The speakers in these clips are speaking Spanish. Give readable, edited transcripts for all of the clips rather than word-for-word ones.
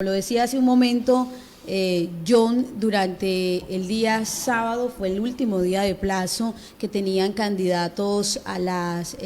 Lo decía hace un momento, John, durante el día sábado fue el último día de plazo que tenían candidatos a las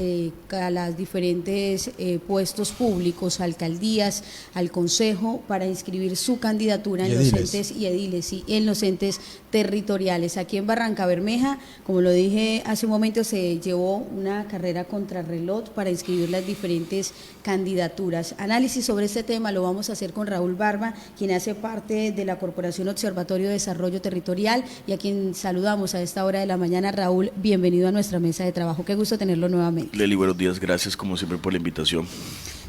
diferentes puestos públicos, alcaldías, al consejo, para inscribir su candidatura en los entes y ediles y en los entes territoriales. Aquí en Barrancabermeja, como lo dije hace un momento, se llevó una carrera contrarreloj para inscribir las diferentes candidaturas. Análisis sobre este tema lo vamos a hacer con Raúl Barba, quien hace parte de la Corporación Observatorio de Desarrollo Territorial y a quien saludamos a esta hora de la mañana. Raúl, bienvenido a nuestra mesa de trabajo. Qué gusto tenerlo nuevamente. Leli, buenos días, gracias como siempre por la invitación.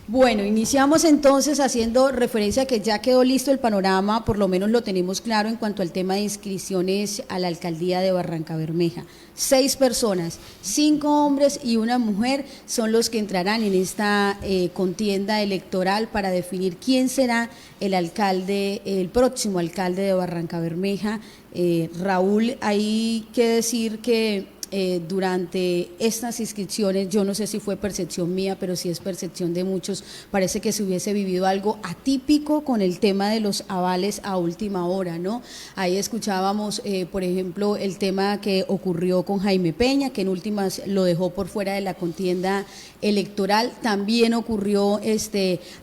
Bueno, iniciamos entonces haciendo referencia a que ya quedó listo el panorama, por lo menos lo tenemos claro en cuanto al tema de inscripciones a la alcaldía de Barrancabermeja. 6 personas, 5 hombres y una mujer son los que entrarán en esta contienda electoral para definir quién será el alcalde, el próximo alcalde de Barrancabermeja. Raúl, hay que decir que durante estas inscripciones, yo no sé si fue percepción mía, pero sí es percepción de muchos, parece que se hubiese vivido algo atípico con el tema de los avales a última hora, ¿no? Ahí escuchábamos, por ejemplo, el tema que ocurrió con Jaime Peña, que en últimas lo dejó por fuera de la contienda electoral. También ocurrió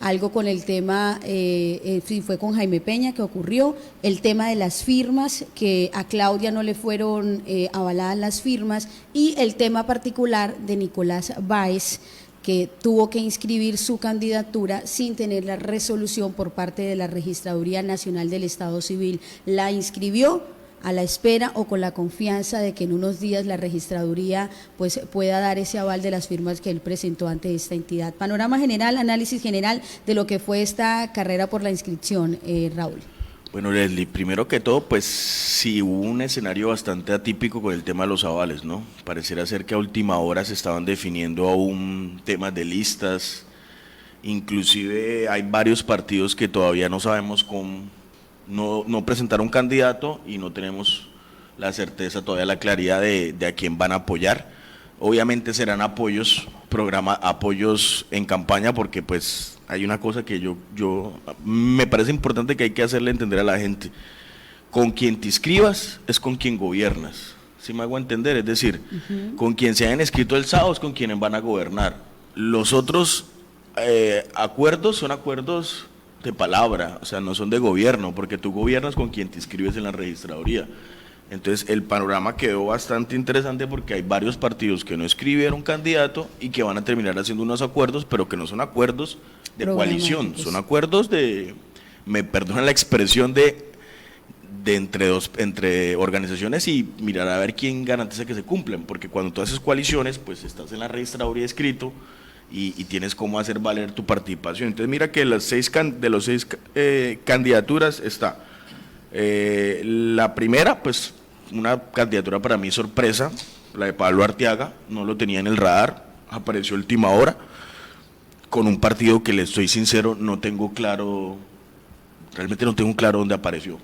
algo con el tema, sí, fue con Jaime Peña que ocurrió, el tema de las firmas, que a Claudia no le fueron avaladas las firmas, y el tema particular de Nicolás Báez, que tuvo que inscribir su candidatura sin tener la resolución por parte de la Registraduría Nacional del Estado Civil. La inscribió a la espera o con la confianza de que en unos días la registraduría pues pueda dar ese aval de las firmas que él presentó ante esta entidad. Panorama general, análisis general de lo que fue esta carrera por la inscripción, Raúl. Bueno, Leslie, primero que todo, pues sí hubo un escenario bastante atípico con el tema de los avales, ¿no? Pareciera ser que a última hora se estaban definiendo aún temas de listas, inclusive hay varios partidos que todavía no sabemos cómo, no presentaron un candidato y no tenemos la certeza, todavía la claridad de a quién van a apoyar. Obviamente serán apoyos en campaña, porque pues hay una cosa que yo me parece importante que hay que hacerle entender a la gente: con quien te inscribas es con quien gobiernas, ¿sí me hago entender? Es decir, con quien se hayan escrito el sábado es con quienes van a gobernar. Los otros acuerdos son acuerdos de palabra, o sea, no son de gobierno, porque tú gobiernas con quien te inscribes en la registraduría. Entonces el panorama quedó bastante interesante porque hay varios partidos que no escribieron candidato y que van a terminar haciendo unos acuerdos, pero que no son acuerdos de coalición, son acuerdos de, me perdonan la expresión, de entre organizaciones, y mirar a ver quién garantiza que se cumplen, porque cuando tú haces coaliciones, pues estás en la registraduría escrito y tienes cómo hacer valer tu participación. Entonces mira que las 6 candidaturas está la primera, pues una candidatura para mí sorpresa, la de Pablo Arteaga, no lo tenía en el radar, apareció a última hora, con un partido que, le estoy sincero, no tengo claro, realmente no tengo claro dónde apareció,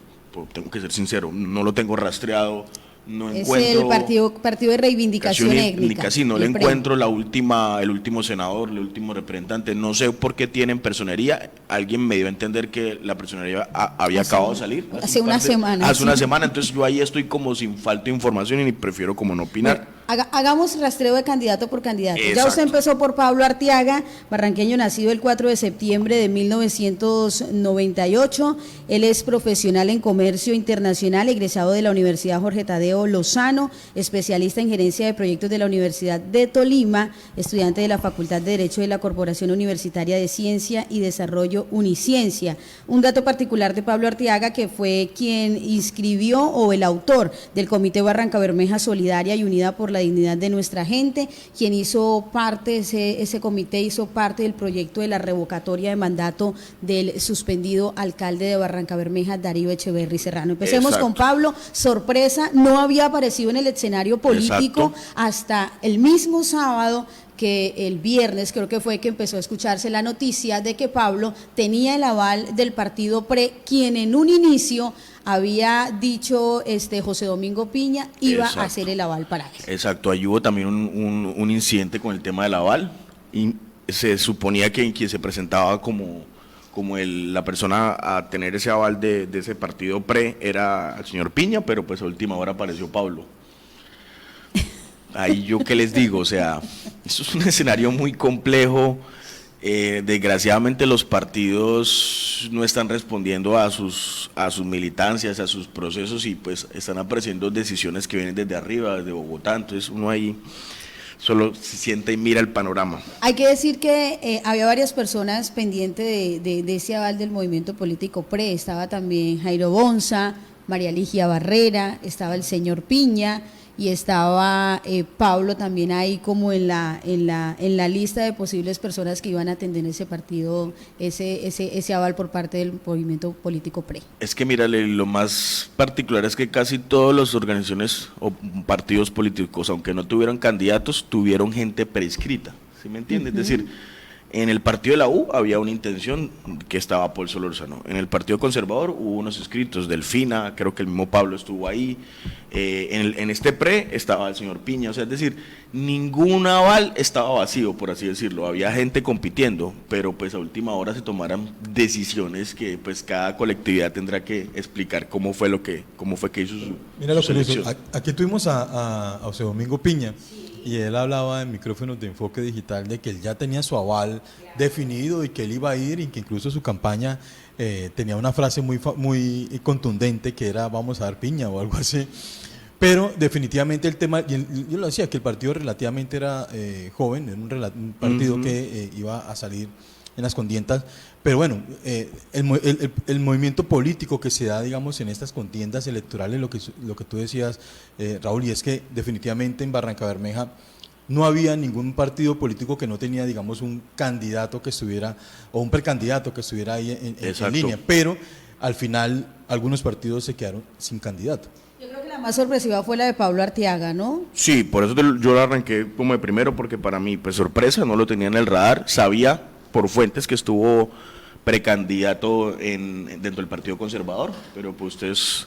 tengo que ser sincero, no lo tengo rastreado, no encuentro. Es el partido de reivindicación étnica. Sí, no le encuentro el último senador, el último representante, no sé por qué tienen personería. Alguien me dio a entender que la personería había acabado de salir. Hace una semana. Hace una semana, entonces yo ahí estoy como sin falta de información y prefiero como no opinar. Bueno, hagamos rastreo de candidato por candidato. Exacto. Ya usted empezó por Pablo Arteaga, barranqueño, nacido el 4 de septiembre de 1998. Él es profesional en comercio internacional, egresado de la Universidad Jorge Tadeo Lozano, especialista en gerencia de proyectos de la Universidad de Tolima, estudiante de la Facultad de Derecho de la Corporación Universitaria de Ciencia y Desarrollo Uniciencia. Un dato particular de Pablo Arteaga, que fue quien inscribió, o el autor del Comité Barrancabermeja Solidaria y Unida por la Dignidad de Nuestra Gente, quien hizo parte, ese comité hizo parte del proyecto de la revocatoria de mandato del suspendido alcalde de Barrancabermeja, Darío Echeverry Serrano. Empecemos con Pablo. Sorpresa, no había aparecido en el escenario político hasta el mismo sábado, que el viernes creo que fue que empezó a escucharse la noticia de que Pablo tenía el aval del partido PRE, quien en un inicio había dicho José Domingo Piña iba a hacer el aval para él. Exacto, ahí hubo también un incidente con el tema del aval, y se suponía que quien se presentaba como la persona a tener ese aval de ese partido pre era el señor Piña, pero pues a última hora apareció Pablo. Ahí yo qué les digo, o sea, esto es un escenario muy complejo. Desgraciadamente los partidos no están respondiendo a sus militancias, a sus procesos, y pues están apareciendo decisiones que vienen desde arriba, desde Bogotá. Entonces uno ahí solo se sienta y mira el panorama. Hay que decir que había varias personas pendientes de ese aval del movimiento político PRE. Estaba también Jairo Bonza, María Ligia Barrera, estaba el señor Piña y estaba Pablo también ahí como en la lista de posibles personas que iban a atender ese partido, ese aval por parte del movimiento político PRE. Es que mírale, lo más particular es que casi todas las organizaciones o partidos políticos, aunque no tuvieron candidatos, tuvieron gente prescrita, ¿sí me entiendes? Es decir, en el partido de la U había una intención que estaba Paul Solórzano. En el partido conservador hubo unos inscritos, Delfina, creo que el mismo Pablo estuvo ahí. En este PRE estaba el señor Piña. O sea, es decir, ningún aval estaba vacío, por así decirlo. Había gente compitiendo, pero pues a última hora se tomaran decisiones que pues cada colectividad tendrá que explicar cómo fue que hizo su Mira lo su curioso, selección. aquí tuvimos a José Domingo Piña. Y él hablaba en micrófonos de Enfoque Digital de que él ya tenía su aval definido y que él iba a ir, y que incluso su campaña tenía una frase muy contundente que era "vamos a dar piña" o algo así. Pero definitivamente el tema, y yo lo decía, que el partido relativamente era joven, era un partido que iba a salir en las contiendas, pero bueno, el movimiento político que se da, digamos, en estas contiendas electorales, lo que tú decías, Raúl, y es que definitivamente en Barrancabermeja no había ningún partido político que no tenía, digamos, un candidato que estuviera, o un precandidato que estuviera ahí en línea, pero al final algunos partidos se quedaron sin candidato. Yo creo que la más sorpresiva fue la de Pablo Arteaga, ¿no? Sí, por eso yo lo arranqué como de primero, porque para mí, pues sorpresa, no lo tenía en el radar, sabía por fuentes que estuvo precandidato dentro del Partido Conservador, pero pues ustedes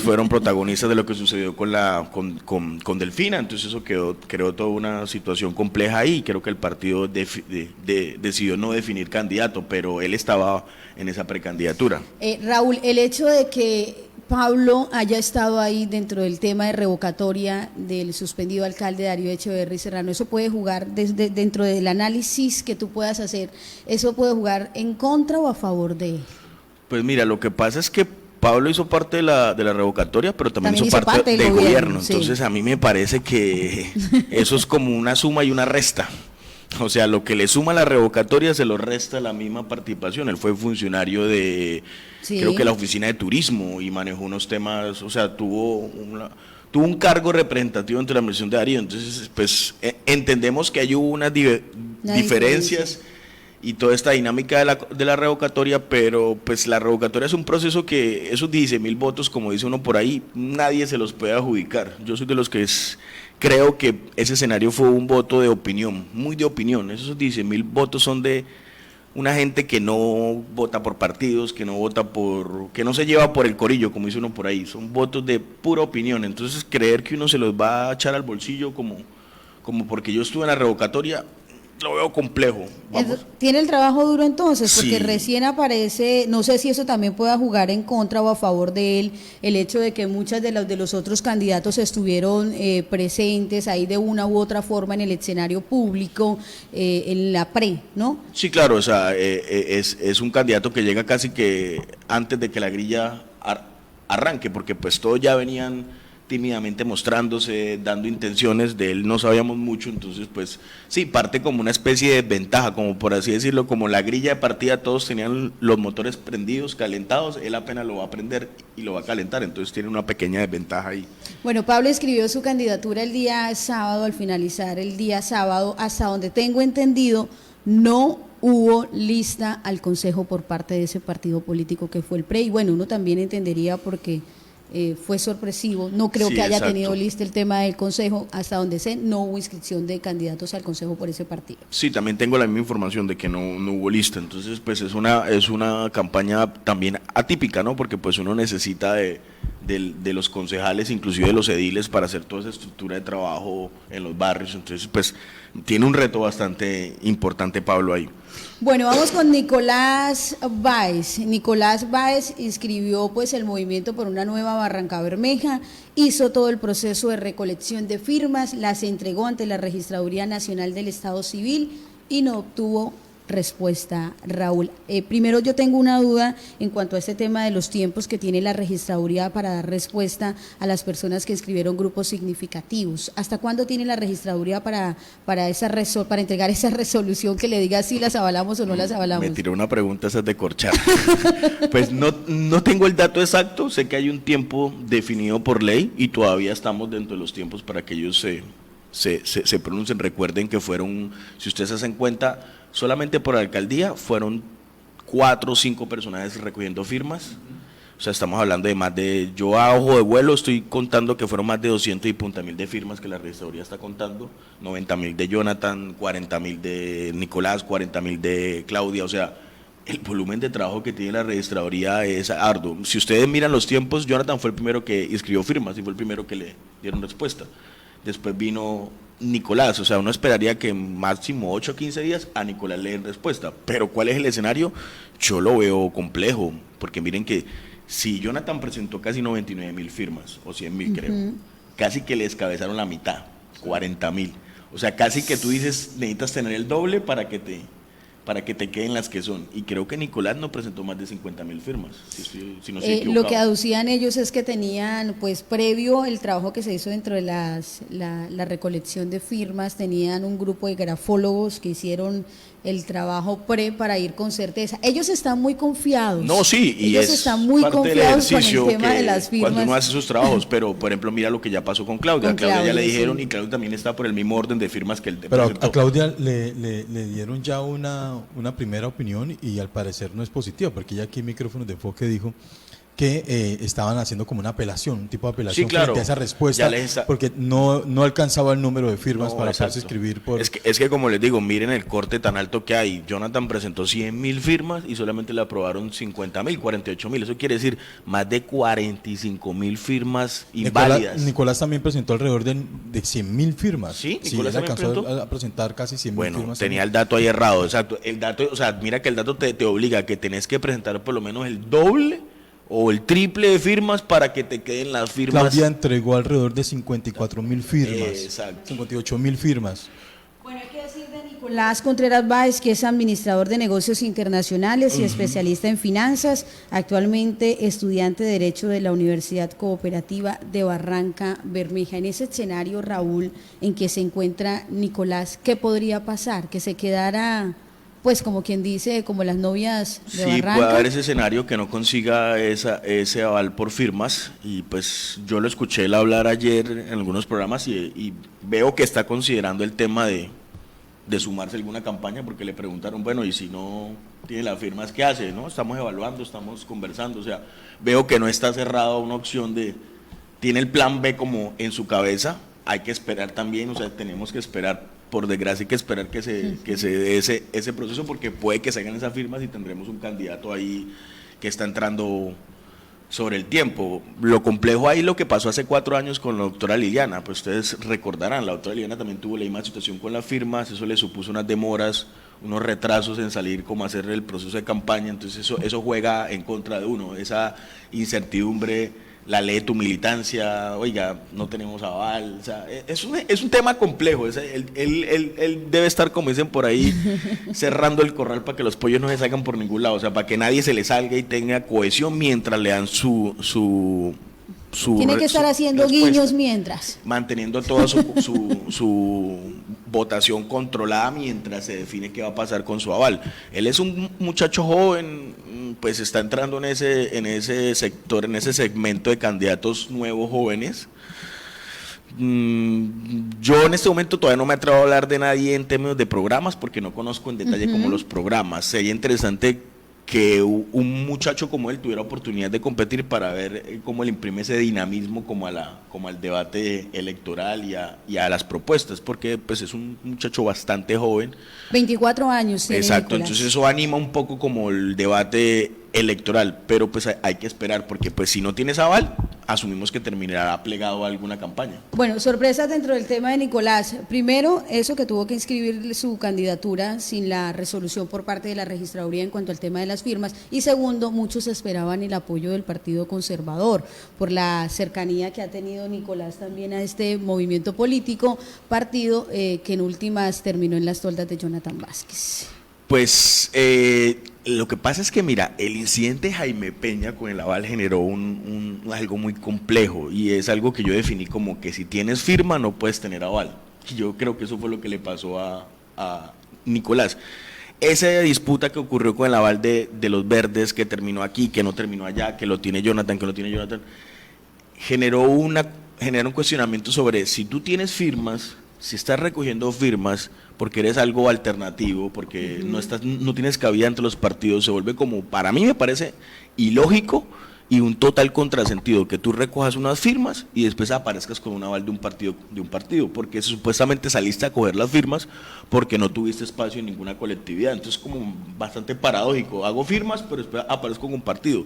fueron protagonistas de lo que sucedió con Delfina, entonces eso creó toda una situación compleja ahí. Creo que el partido decidió no definir candidato, pero él estaba en esa precandidatura. Raúl, el hecho de que Pablo haya estado ahí dentro del tema de revocatoria del suspendido alcalde Darío Echeverry Serrano, eso puede jugar dentro del análisis que tú puedas hacer, ¿eso puede jugar en contra o a favor de él? Pues mira, lo que pasa es que Pablo hizo parte de la revocatoria, pero también hizo parte del gobierno. Sí. Entonces a mí me parece que eso es como una suma y una resta. O sea, lo que le suma a la revocatoria se lo resta la misma participación. Él fue funcionario de, creo que la oficina de turismo, y manejó unos temas, o sea, tuvo un cargo representativo entre la administración de Darío. Entonces, pues entendemos que hay unas diferencias y toda esta dinámica de la revocatoria, pero pues la revocatoria es un proceso que esos 16.000 votos, como dice uno por ahí, nadie se los puede adjudicar. Yo soy de los que creo que ese escenario fue un voto de opinión, muy de opinión. Esos 16.000 votos son de una gente que no vota por partidos, que no se lleva por el corillo, como dice uno por ahí. Son votos de pura opinión. Entonces creer que uno se los va a echar al bolsillo como porque yo estuve en la revocatoria, lo veo complejo. Vamos. Tiene el trabajo duro entonces, porque Sí. recién aparece, no sé si eso también pueda jugar en contra o a favor de él, el hecho de que muchas de los otros candidatos estuvieron presentes ahí de una u otra forma en el escenario público, en la pre, ¿no? Sí, claro, o sea, es un candidato que llega casi que antes de que la grilla arranque, porque pues todos ya venían tímidamente mostrándose, dando intenciones. De él no sabíamos mucho, entonces pues sí, parte como una especie de ventaja, como por así decirlo, como la grilla de partida, todos tenían los motores prendidos, calentados, él apenas lo va a prender y lo va a calentar, entonces tiene una pequeña desventaja ahí. Bueno, Pablo escribió su candidatura el día sábado, al finalizar el día sábado, hasta donde tengo entendido, no hubo lista al Consejo por parte de ese partido político que fue el PRE, y bueno, uno también entendería porque fue sorpresivo, no creo que haya tenido lista el tema del Consejo, hasta donde sé, no hubo inscripción de candidatos al Consejo por ese partido. Sí, también tengo la misma información de que no hubo lista, entonces pues es una campaña también atípica, ¿no? Porque pues uno necesita de los concejales, inclusive de los ediles, para hacer toda esa estructura de trabajo en los barrios, entonces pues tiene un reto bastante importante Pablo ahí. Bueno, vamos con Nicolás Báez. Nicolás Báez inscribió pues el movimiento por una nueva Barranca Bermeja, hizo todo el proceso de recolección de firmas, las entregó ante la Registraduría Nacional del Estado Civil y no obtuvo respuesta, Raúl. Primero yo tengo una duda en cuanto a este tema de los tiempos que tiene la registraduría para dar respuesta a las personas que escribieron grupos significativos. ¿Hasta cuándo tiene la registraduría para entregar esa resolución que le diga si las avalamos o no las avalamos? Me tiró una pregunta esas de corchar. Pues no tengo el dato exacto, sé que hay un tiempo definido por ley y todavía estamos dentro de los tiempos para que ellos se pronuncien. Recuerden que fueron, si ustedes se hacen cuenta, solamente por alcaldía fueron 4 o 5 personajes recogiendo firmas. O sea, estamos hablando de más de, yo a ojo de vuelo estoy contando que fueron más de 200 y punta mil de firmas que la registraduría está contando, 90.000 de Jonathan, 40.000 de Nicolás, 40.000 de Claudia. O sea, el volumen de trabajo que tiene la registraduría es arduo. Si ustedes miran los tiempos, Jonathan fue el primero que inscribió firmas y fue el primero que le dieron respuesta. Después vino Nicolás, o sea, uno esperaría que máximo 8 o 15 días a Nicolás le den respuesta, pero ¿cuál es el escenario? Yo lo veo complejo, porque miren que si Jonathan presentó casi 99.000 firmas, o 100.000 creo, casi que le descabezaron la mitad, 40.000, o sea, casi que tú dices, necesitas tener el doble para que te queden las que son, y creo que Nicolás no presentó más de 50.000 firmas, si no estoy equivocado. Lo que aducían ellos es que tenían, pues previo el trabajo que se hizo dentro de la recolección de firmas, tenían un grupo de grafólogos que hicieron el trabajo para ir con certeza. Ellos están muy confiados. No, sí, y ellos están muy confiados con el tema de las firmas. Cuando uno hace sus trabajos, pero por ejemplo, mira lo que ya pasó con Claudia. Claudia ya le dijeron, sí. Y Claudia también está por el mismo orden de firmas que el de. Pero a Claudia le dieron ya una primera opinión y al parecer no es positiva, porque ella aquí en Micrófonos de Enfoque dijo que estaban haciendo como una apelación, un tipo de apelación, sí, claro, frente a esa respuesta, porque no alcanzaba el número de firmas para poderse escribir por... Es que como les digo, miren el corte tan alto que hay. Jonathan presentó 100.000 firmas y solamente le aprobaron 50.000, 48.000. Eso quiere decir más de 45.000 firmas inválidas. Nicolás también presentó alrededor de 100.000 firmas. Sí, Nicolás sí, alcanzó a presentar casi 100.000 firmas. Bueno, tenía el dato ahí errado, exacto. El dato, o sea, mira que el dato te obliga a que tenés que presentar por lo menos el doble o el triple de firmas para que te queden las firmas. Claudia entregó alrededor de 54.000 firmas. Exacto. 58.000 firmas. Bueno, hay que decir de Nicolás Contreras Báez, que es administrador de negocios internacionales y especialista en finanzas, actualmente estudiante de Derecho de la Universidad Cooperativa de Barranca Bermeja. En ese escenario, Raúl, en que se encuentra Nicolás, ¿qué podría pasar? ¿Que se quedara, pues como quien dice, como las novias de Barranca? Sí, puede haber ese escenario que no consiga ese aval por firmas, y pues yo lo escuché él hablar ayer en algunos programas y veo que está considerando el tema de sumarse a alguna campaña, porque le preguntaron, bueno, y si no tiene las firmas, ¿qué hace? ¿No? Estamos evaluando, estamos conversando, o sea, veo que no está cerrado una opción tiene el plan B como en su cabeza. Hay que esperar también, o sea, tenemos que esperar, por desgracia hay que esperar que se dé ese proceso, porque puede que se hagan esas firmas y tendremos un candidato ahí que está entrando sobre el tiempo. Lo complejo ahí, lo que pasó hace 4 años con la doctora Liliana, pues ustedes recordarán, la doctora Liliana también tuvo la misma situación con las firmas, eso le supuso unas demoras, unos retrasos en salir como a hacer el proceso de campaña, entonces eso juega en contra de uno, esa incertidumbre. La ley de tu militancia, oiga, no tenemos aval, o sea, es un tema complejo. Él debe estar, como dicen por ahí, cerrando el corral para que los pollos no se salgan por ningún lado, o sea, para que nadie se le salga y tenga cohesión mientras le dan su tiene que estar haciendo respuesta, guiños mientras. Manteniendo toda su votación controlada mientras se define qué va a pasar con su aval. Él es un muchacho joven, pues está entrando en ese sector, en ese segmento de candidatos nuevos jóvenes. Yo en este momento todavía no me atrevo a hablar de nadie en términos de programas, porque no conozco en detalle como los programas. Sería interesante que un muchacho como él tuviera oportunidad de competir para ver cómo le imprime ese dinamismo como al debate electoral y a las propuestas, porque pues es un muchacho bastante joven. 24 años. Exacto, Nicolás. Entonces eso anima un poco como el debate electoral, pero pues hay que esperar, porque pues si no tienes aval, asumimos que terminará plegado a alguna campaña. Bueno, sorpresas dentro del tema de Nicolás. Primero, eso que tuvo que inscribir su candidatura sin la resolución por parte de la registraduría en cuanto al tema de las firmas. Y segundo, muchos esperaban el apoyo del Partido Conservador por la cercanía que ha tenido Nicolás también a este movimiento político, partido que en últimas terminó en las toldas de Jonathan Vázquez. Pues lo que pasa es que, mira, el incidente Jaime Peña con el aval generó algo muy complejo, y es algo que yo definí como que si tienes firma no puedes tener aval. Yo creo que eso fue lo que le pasó a Nicolás. Esa disputa que ocurrió con el aval de los verdes, que terminó aquí, que no terminó allá, que lo tiene Jonathan, que no tiene Jonathan, generó un cuestionamiento sobre si tú tienes firmas, si estás recogiendo firmas porque eres algo alternativo, porque no tienes cabida entre los partidos, se vuelve como, para mí me parece ilógico y un total contrasentido que tú recojas unas firmas y después aparezcas con un aval de un partido, porque supuestamente saliste a coger las firmas porque no tuviste espacio en ninguna colectividad. Entonces, como bastante paradójico, hago firmas pero después aparezco con un partido.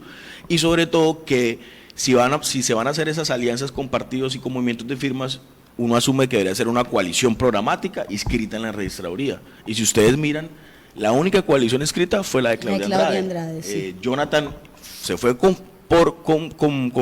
Y sobre todo que si se van a hacer esas alianzas con partidos y con movimientos de firmas, uno asume que debería ser una coalición programática inscrita en la registraduría. Y si ustedes miran, la única coalición escrita fue la de Claudia Andrade. Sí. Jonathan se fue con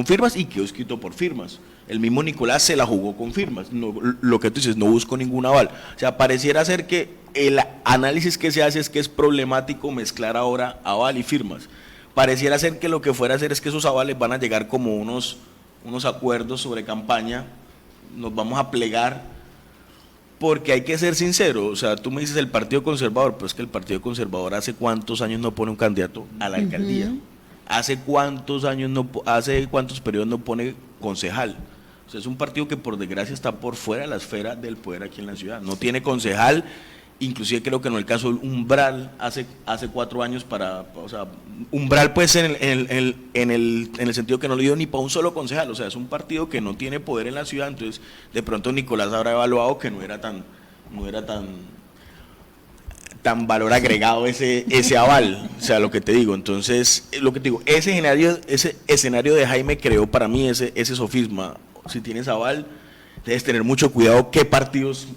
firmas y quedó escrito por firmas. El mismo Nicolás se la jugó con firmas. No, lo que tú dices, no busco ningún aval. O sea, pareciera ser que el análisis que se hace es que es problemático mezclar ahora aval y firmas. Pareciera ser que lo que fuera a hacer es que esos avales van a llegar como unos acuerdos sobre campaña, nos vamos a plegar, porque hay que ser sincero. O sea, tú me dices el Partido Conservador, pues que el Partido Conservador hace cuántos años no pone un candidato a la alcaldía, hace cuántos periodos no pone concejal. O sea, es un partido que por desgracia está por fuera de la esfera del poder aquí en la ciudad, no tiene concejal. Inclusive creo que en el caso del Umbral, hace 4 años Umbral pues en el sentido que no le dio ni para un solo concejal. O sea, es un partido que no tiene poder en la ciudad. Entonces de pronto Nicolás habrá evaluado que no era tan valor agregado ese aval. O sea, lo que te digo. Entonces, lo que te digo, ese escenario de Jaime creó para mí ese sofisma. Si tienes aval, debes tener mucho cuidado qué partidos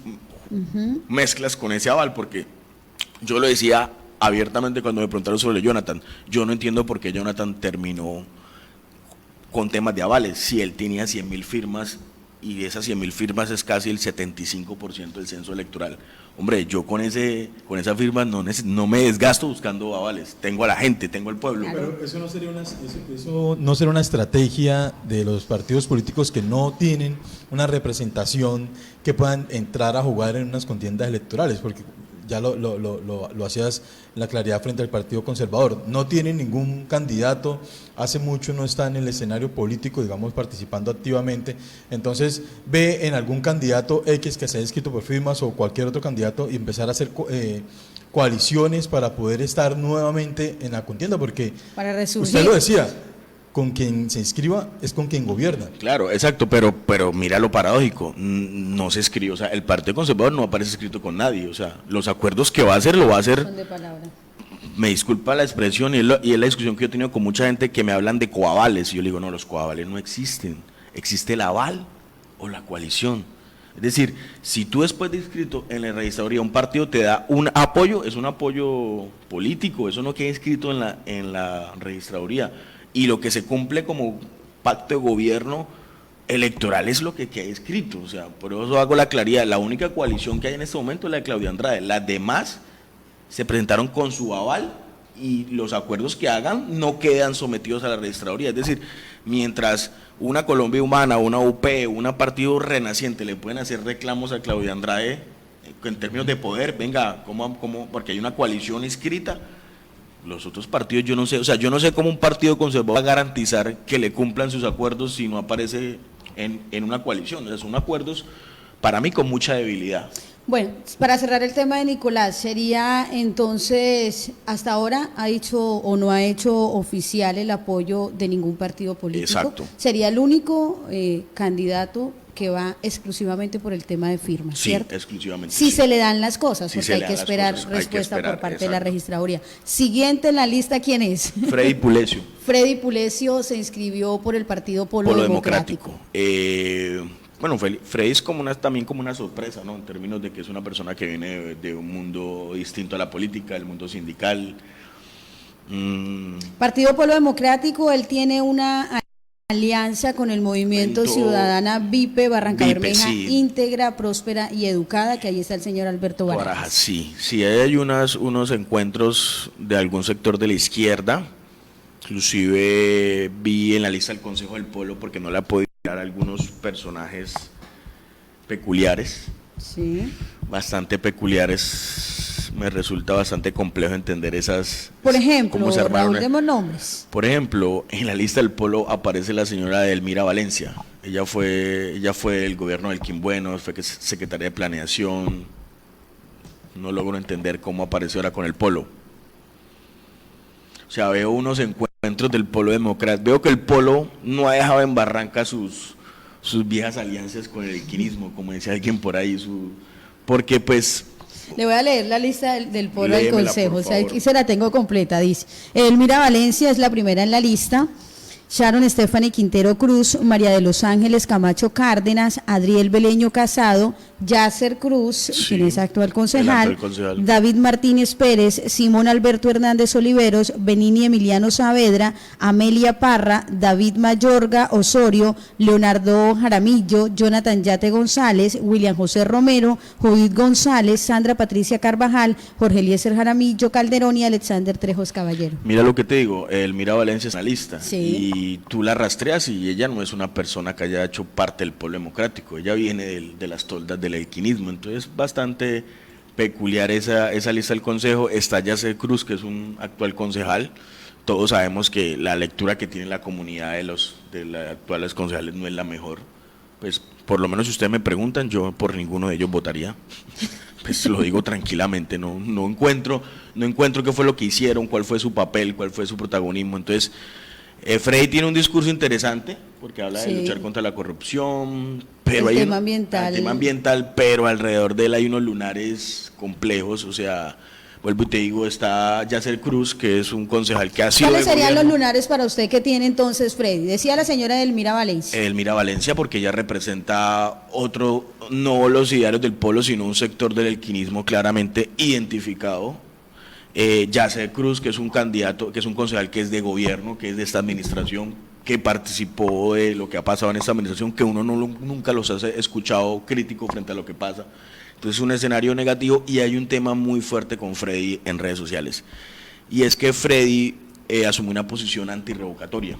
mezclas con ese aval, porque yo lo decía abiertamente cuando me preguntaron sobre Jonathan. Yo no entiendo por qué Jonathan terminó con temas de avales, si él tenía 100.000 firmas, y de esas 100.000 firmas es casi el 75% del censo electoral. Hombre, yo con esa firma no me desgasto buscando avales, tengo a la gente, tengo al pueblo. Pero eso no sería una estrategia de los partidos políticos que no tienen una representación que puedan entrar a jugar en unas contiendas electorales, porque ya lo hacías en la claridad frente al Partido Conservador. No tiene ningún candidato, hace mucho no está en el escenario político, digamos, participando activamente. Entonces, ve en algún candidato X que se haya inscrito por firmas o cualquier otro candidato y empezar a hacer coaliciones para poder estar nuevamente en la contienda, porque para resurgir. Usted lo decía, con quien se inscriba es con quien gobierna. Claro, exacto, pero mira lo paradójico, no se escribe, o sea, el Partido Conservador no aparece escrito con nadie. O sea, los acuerdos que va a hacer, lo va a hacer. Son de palabra. Me disculpa la expresión, y es la discusión que yo he tenido con mucha gente que me hablan de coavales, y yo le digo, no, los coavales no existen, existe el aval o la coalición. Es decir, si tú después de inscrito en la registraduría un partido te da un apoyo, es un apoyo político, eso no queda inscrito en la registraduría. Y lo que se cumple como pacto de gobierno electoral es lo que queda escrito. O sea, por eso hago la claridad, la única coalición que hay en este momento es la de Claudia Andrade. Las demás se presentaron con su aval y los acuerdos que hagan no quedan sometidos a la registraduría. Es decir, mientras una Colombia Humana, una UP, un partido renaciente le pueden hacer reclamos a Claudia Andrade en términos de poder, venga, ¿cómo? Porque hay una coalición inscrita. Los otros partidos yo no sé, o sea, yo no sé cómo un partido conservador va a garantizar que le cumplan sus acuerdos si no aparece en una coalición. O sea, son acuerdos para mí con mucha debilidad. Bueno, para cerrar el tema de Nicolás, sería entonces, hasta ahora ha dicho o no ha hecho oficial el apoyo de ningún partido político. Exacto. Sería el único candidato que va exclusivamente por el tema de firmas, Sí, ¿cierto? exclusivamente. Si se le dan las cosas, Si porque se hay le que dan las esperar cosas, hay que respuesta esperar, por parte de la exacto. registraduría. Siguiente en la lista, ¿quién es? Freddy Pulecio, Freddy Pulecio se inscribió por el partido Polo Democrático. Bueno, Freddy es también como una sorpresa, ¿no? En términos de que es una persona que viene de un mundo distinto a la política, del mundo sindical. Partido Polo Democrático, él tiene una alianza con el Movimiento Movimiento Ciudadana VIPE Barranca VIPE, Bermeja, sí. íntegra, próspera y educada, que ahí está el señor Alberto Barajas. Barajas, sí, sí, hay unos encuentros de algún sector de la izquierda, inclusive vi en la lista del Consejo del Polo, porque no la podía dar algunos personajes peculiares, Sí. bastante peculiares, me resulta bastante complejo entender esas... Por ejemplo, cómo se armaron. Raúl, demos nombres. Por ejemplo, en la lista del Polo aparece la señora Elmira Valencia. Ella fue del gobierno del Quimbueno, fue secretaria de Planeación. No logro entender cómo apareció ahora con el Polo. O sea, veo unos encuentros del Polo Democrático. Veo que el Polo no ha dejado en Barranca sus viejas alianzas con el equinismo, como decía alguien por ahí. Porque pues... Le voy a leer la lista del Polo del Léemela, Consejo, por o sea, favor. aquí se la tengo completa, dice. Elmira Valencia es la primera en la lista, Sharon Stephanie Quintero Cruz, María de los Ángeles Camacho Cárdenas, Adriel Beleño Casado, Yasser Cruz, Sí, quien es actual el concejal, actual concejal. David Martínez Pérez, Simón Alberto Hernández Oliveros, Benini Emiliano Saavedra, Amelia Parra, David Mayorga Osorio, Leonardo Jaramillo, Jonathan Yate González, William José Romero, Judith González, Sandra Patricia Carvajal, Jorge Eliezer Jaramillo Calderón y Alexander Trejos Caballero. Mira lo que te digo, Elmira Valencia es una lista. Sí. Y tú la rastreas y ella no es una persona que haya hecho parte del Polo Democrático. Ella viene de las toldas del equinismo. Entonces es bastante peculiar esa lista del Consejo. Está Yasser Cruz, que es un actual concejal. Todos sabemos que la lectura que tiene la comunidad de los actuales concejales no es la mejor. Pues por lo menos si ustedes me preguntan, yo por ninguno de ellos votaría. Pues lo digo tranquilamente, no encuentro qué fue lo que hicieron, cuál fue su papel, cuál fue su protagonismo. Entonces, Freddy tiene un discurso interesante, porque habla de Sí. luchar contra la corrupción, pero El hay tema ambiental. el tema ambiental, pero alrededor de él hay unos lunares complejos. O sea, vuelvo y te digo, está Yasser Cruz, que es un concejal que ha sido ¿Cuáles de serían los gobierno. lunares para usted que tiene entonces Freddy? Decía la señora Elmira Valencia. Elmira Valencia, porque ella representa otro, no los idearios del Polo, sino un sector del elquinismo claramente identificado. Yasser Cruz, que es un candidato, que es un concejal que es de gobierno, que es de esta administración, que participó de lo que ha pasado en esta administración, que uno nunca los ha escuchado crítico frente a lo que pasa. Entonces es un escenario negativo y hay un tema muy fuerte con Freddy en redes sociales. Y es que Freddy asumió una posición antirrevocatoria,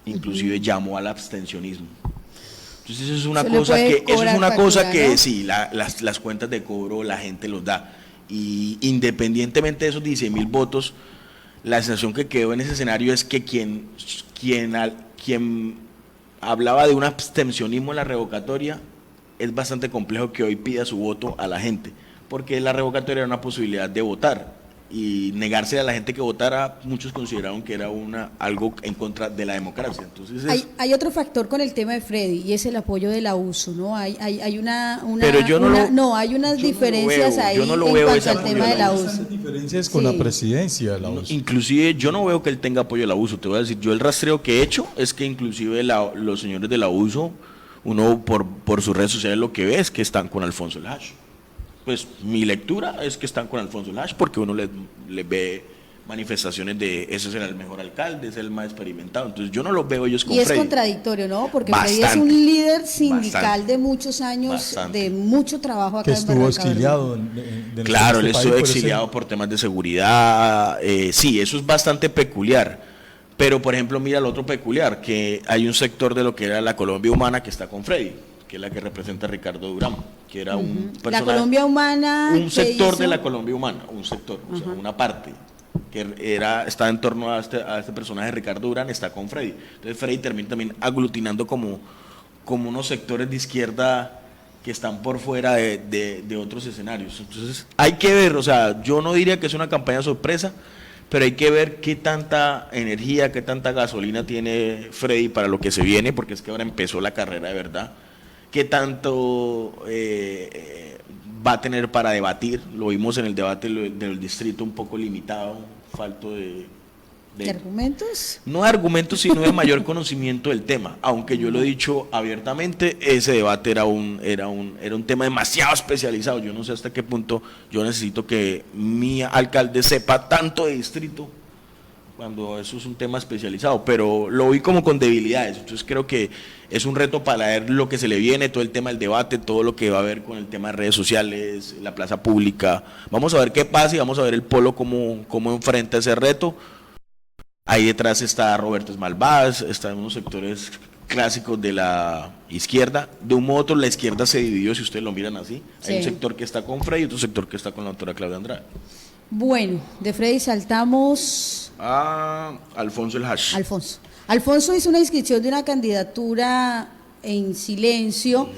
inclusive llamó al abstencionismo. Entonces eso es una Se le cosa puede que, eso es cobrar una factura, cosa que ¿no? sí, las cuentas de cobro la gente los da. Y independientemente de esos 16.000 votos, la sensación que quedó en ese escenario es que quien hablaba de un abstencionismo en la revocatoria, es bastante complejo que hoy pida su voto a la gente, porque la revocatoria era una posibilidad de votar, y negarse a la gente que votara, muchos consideraron que era algo en contra de la democracia. Entonces Hay otro factor con el tema de Freddy y es el apoyo de la USO, ¿no? Hay una Pero yo hay unas yo no lo diferencias veo, ahí yo no lo en veo cuanto ese al apoyo tema de de la la USO. USO. Bastantes diferencias con Sí. la presidencia de la USO. Inclusive yo no veo que él tenga apoyo de la USO, te voy a decir, yo el rastreo que he hecho es que inclusive los señores de la USO, uno por sus redes sociales lo que ve es que están con Alfonso Lash. Pues mi lectura es que están con Alfonso Lash, porque uno les ve manifestaciones de ese será el mejor alcalde, es el más experimentado. Entonces yo no los veo ellos con Y es Freddy. contradictorio, ¿no? Porque Freddy es Bastante, un líder sindical bastante, de muchos años, bastante. de mucho trabajo acá Que en estuvo Barranca exiliado. Bermeja. Claro, él este estuvo país por ese- exiliado por temas de seguridad. Sí, eso es bastante peculiar. Pero, por ejemplo, mira lo otro peculiar, que hay un sector de lo que era la Colombia Humana que está con Freddy, que es la que representa a Ricardo Durán, que era un La personaje, Colombia Humana. un que sector hizo- de la Colombia Humana, un sector, o sea, una parte, que está en torno a este personaje Ricardo Durán, está con Freddy. Entonces Freddy termina también aglutinando como unos sectores de izquierda que están por fuera de otros escenarios. Entonces hay que ver, o sea, yo no diría que es una campaña sorpresa, pero hay que ver qué tanta energía, qué tanta gasolina tiene Freddy para lo que se viene, porque es que ahora empezó la carrera de verdad, qué tanto va a tener para debatir. Lo vimos en el debate del distrito un poco limitado, falto de argumentos. no de argumentos, sino de mayor conocimiento del tema. Aunque yo lo he dicho abiertamente, ese debate era un tema demasiado especializado. Yo no sé hasta qué punto yo necesito que mi alcalde sepa tanto de distrito cuando eso es un tema especializado, pero lo vi como con debilidades. Entonces creo que es un reto para ver lo que se le viene, todo el tema del debate, todo lo que va a haber con el tema de redes sociales, la plaza pública. Vamos a ver qué pasa y vamos a ver el polo cómo enfrenta ese reto. Ahí detrás está Roberto Esmalvás, están unos sectores clásicos de la izquierda. De un modo u otro la izquierda se dividió, si ustedes lo miran así. Sí. Hay un sector que está con Frey y otro sector que está con la doctora Claudia Andrade. Bueno, de Freddy saltamos a Alfonso El Hash. Alfonso hizo una inscripción de una candidatura en silencio.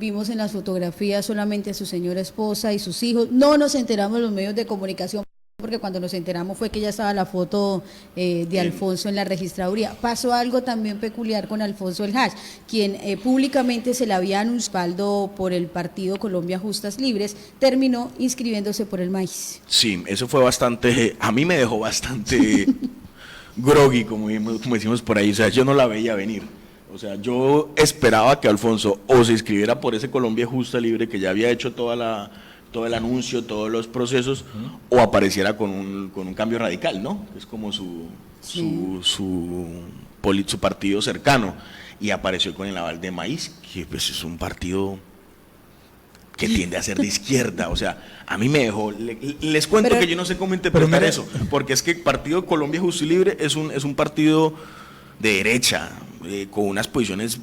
Vimos en las fotografías solamente a su señora esposa y sus hijos. No nos enteramos los medios de comunicación, porque cuando nos enteramos fue que ya estaba la foto de Alfonso en la registraduría. Pasó algo también peculiar con Alfonso El Hash, quien públicamente se le había anunciado por el partido Colombia Justas Libres, terminó inscribiéndose por el maíz. Sí, eso fue bastante, a mí me dejó bastante groggy, como decimos por ahí. O sea, yo no la veía venir. O sea, yo esperaba que Alfonso o se inscribiera por ese Colombia Justa Libre, que ya había hecho todo el anuncio, todos los procesos, o apareciera con un cambio radical, ¿no? Es como su partido cercano, y apareció con el aval de Maíz, que pues es un partido que tiende a ser de izquierda. O sea, a mí me dejó, les cuento que yo no sé cómo interpretar eso, porque es que el Partido Colombia Justo y Libre es un partido de derecha, con unas posiciones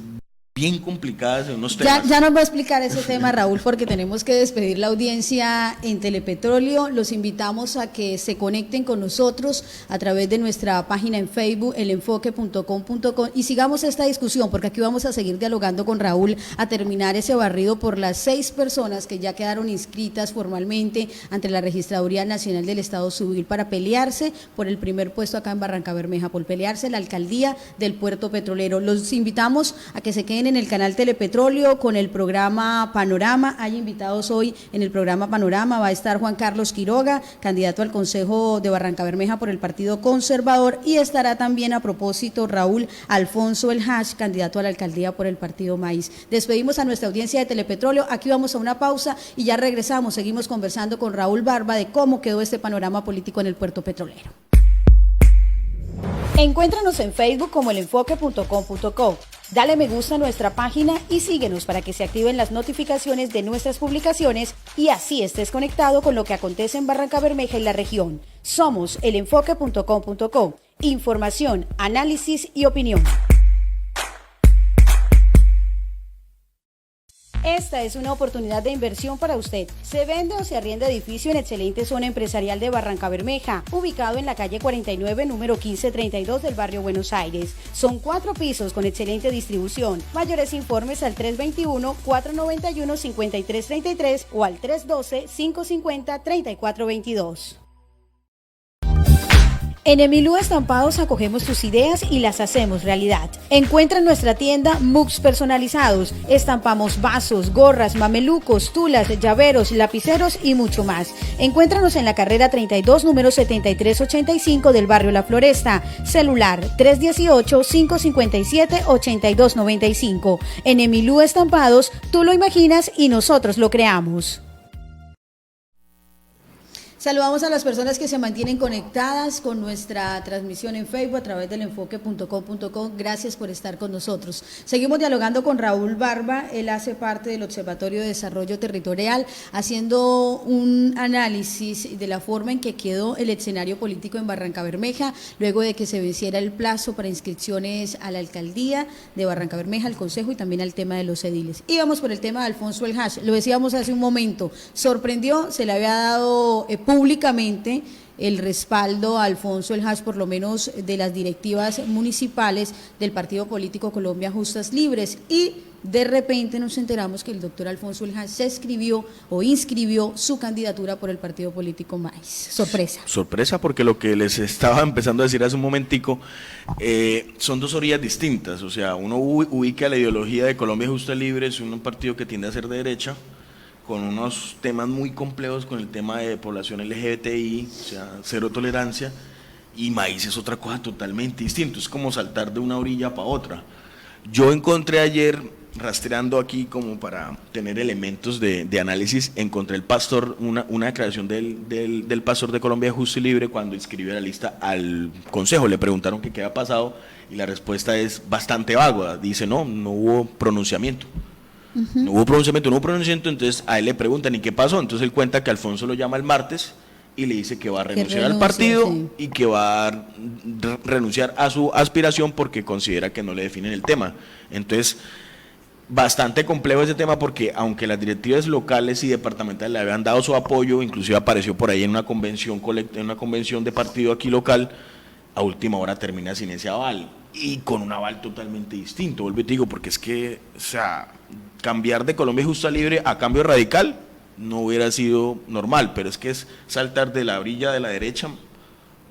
bien complicadas en unos temas. Ya nos va a explicar ese tema, Raúl, porque tenemos que despedir la audiencia en Telepetróleo. Los invitamos a que se conecten con nosotros a través de nuestra página en Facebook, elenfoque.com.co, y sigamos esta discusión, porque aquí vamos a seguir dialogando con Raúl a terminar ese barrido por las 6 personas que ya quedaron inscritas formalmente ante la Registraduría Nacional del Estado Civil para pelearse por el primer puesto acá en Barrancabermeja, por pelearse la alcaldía del Puerto Petrolero. Los invitamos a que se queden en el canal Telepetróleo con el programa Panorama. Hay invitados hoy en el programa Panorama. Va a estar Juan Carlos Quiroga, candidato al Consejo de Barrancabermeja por el Partido Conservador, y estará también, a propósito, Raúl Alfonso El Hash, candidato a la alcaldía por el Partido Maíz. Despedimos a nuestra audiencia de Telepetróleo. Aquí vamos a una pausa y ya regresamos. Seguimos conversando con Raúl Barba de cómo quedó este panorama político en el Puerto Petrolero. Encuéntranos en Facebook como elenfoque.com.co. Dale me gusta a nuestra página y síguenos para que se activen las notificaciones de nuestras publicaciones y así estés conectado con lo que acontece en Barrancabermeja y la región. Somos elenfoque.com.co. Información, análisis y opinión. Esta es una oportunidad de inversión para usted. Se vende o se arrienda edificio en excelente zona empresarial de Barrancabermeja, ubicado en la calle 49, número 1532 del barrio Buenos Aires. Son 4 pisos con excelente distribución. Mayores informes al 321-491-5333 o al 312-550-3422. En Emilú Estampados acogemos tus ideas y las hacemos realidad. Encuentra en nuestra tienda mugs personalizados. Estampamos vasos, gorras, mamelucos, tulas, llaveros, lapiceros y mucho más. Encuéntranos en la carrera 32, número 7385 del barrio La Floresta. Celular 318-557-8295. En Emilú Estampados, tú lo imaginas y nosotros lo creamos. Saludamos a las personas que se mantienen conectadas con nuestra transmisión en Facebook a través del enfoque.com.co. Gracias por estar con nosotros. Seguimos dialogando con Raúl Barba. Él hace parte del Observatorio de Desarrollo Territorial, haciendo un análisis de la forma en que quedó el escenario político en Barrancabermeja, luego de que se venciera el plazo para inscripciones a la alcaldía de Barrancabermeja, al Consejo y también al tema de los ediles. Íbamos por el tema de Alfonso El Hash. Lo decíamos hace un momento. Sorprendió, se le había dado públicamente el respaldo a Alfonso El Hash, por lo menos de las directivas municipales del partido político Colombia Justas Libres, y de repente nos enteramos que el doctor Alfonso Ulloa se escribió o inscribió su candidatura por el partido político Maíz. Sorpresa. Sorpresa, porque lo que les estaba empezando a decir hace un momentico, son dos orillas distintas. O sea, uno ubica la ideología de Colombia Justa y Libre, es un partido que tiende a ser de derecha, con unos temas muy complejos con el tema de población LGBTI, o sea, cero tolerancia, y Maíz es otra cosa totalmente distinta, es como saltar de una orilla para otra. Yo encontré ayer, rastreando aquí como para tener elementos de análisis, encontré el pastor, una declaración del pastor de Colombia Justa y Libre cuando inscribió la lista al consejo. Le preguntaron que qué había pasado y la respuesta es bastante vaga, dice no hubo pronunciamiento. No hubo pronunciamiento, entonces a él le preguntan ¿y qué pasó? Entonces él cuenta que Alfonso lo llama el martes y le dice que va a renunciar al partido, sí, y que va a renunciar a su aspiración porque considera que no le definen el tema. Entonces, bastante complejo ese tema porque aunque las directivas locales y departamentales le habían dado su apoyo, inclusive apareció por ahí en una convención de partido aquí local, a última hora termina sin ese aval y con un aval totalmente distinto. Vuelvo y te digo, porque es que, o sea, cambiar de Colombia Justa Libre a Cambio Radical no hubiera sido normal, pero es que es saltar de la orilla de la derecha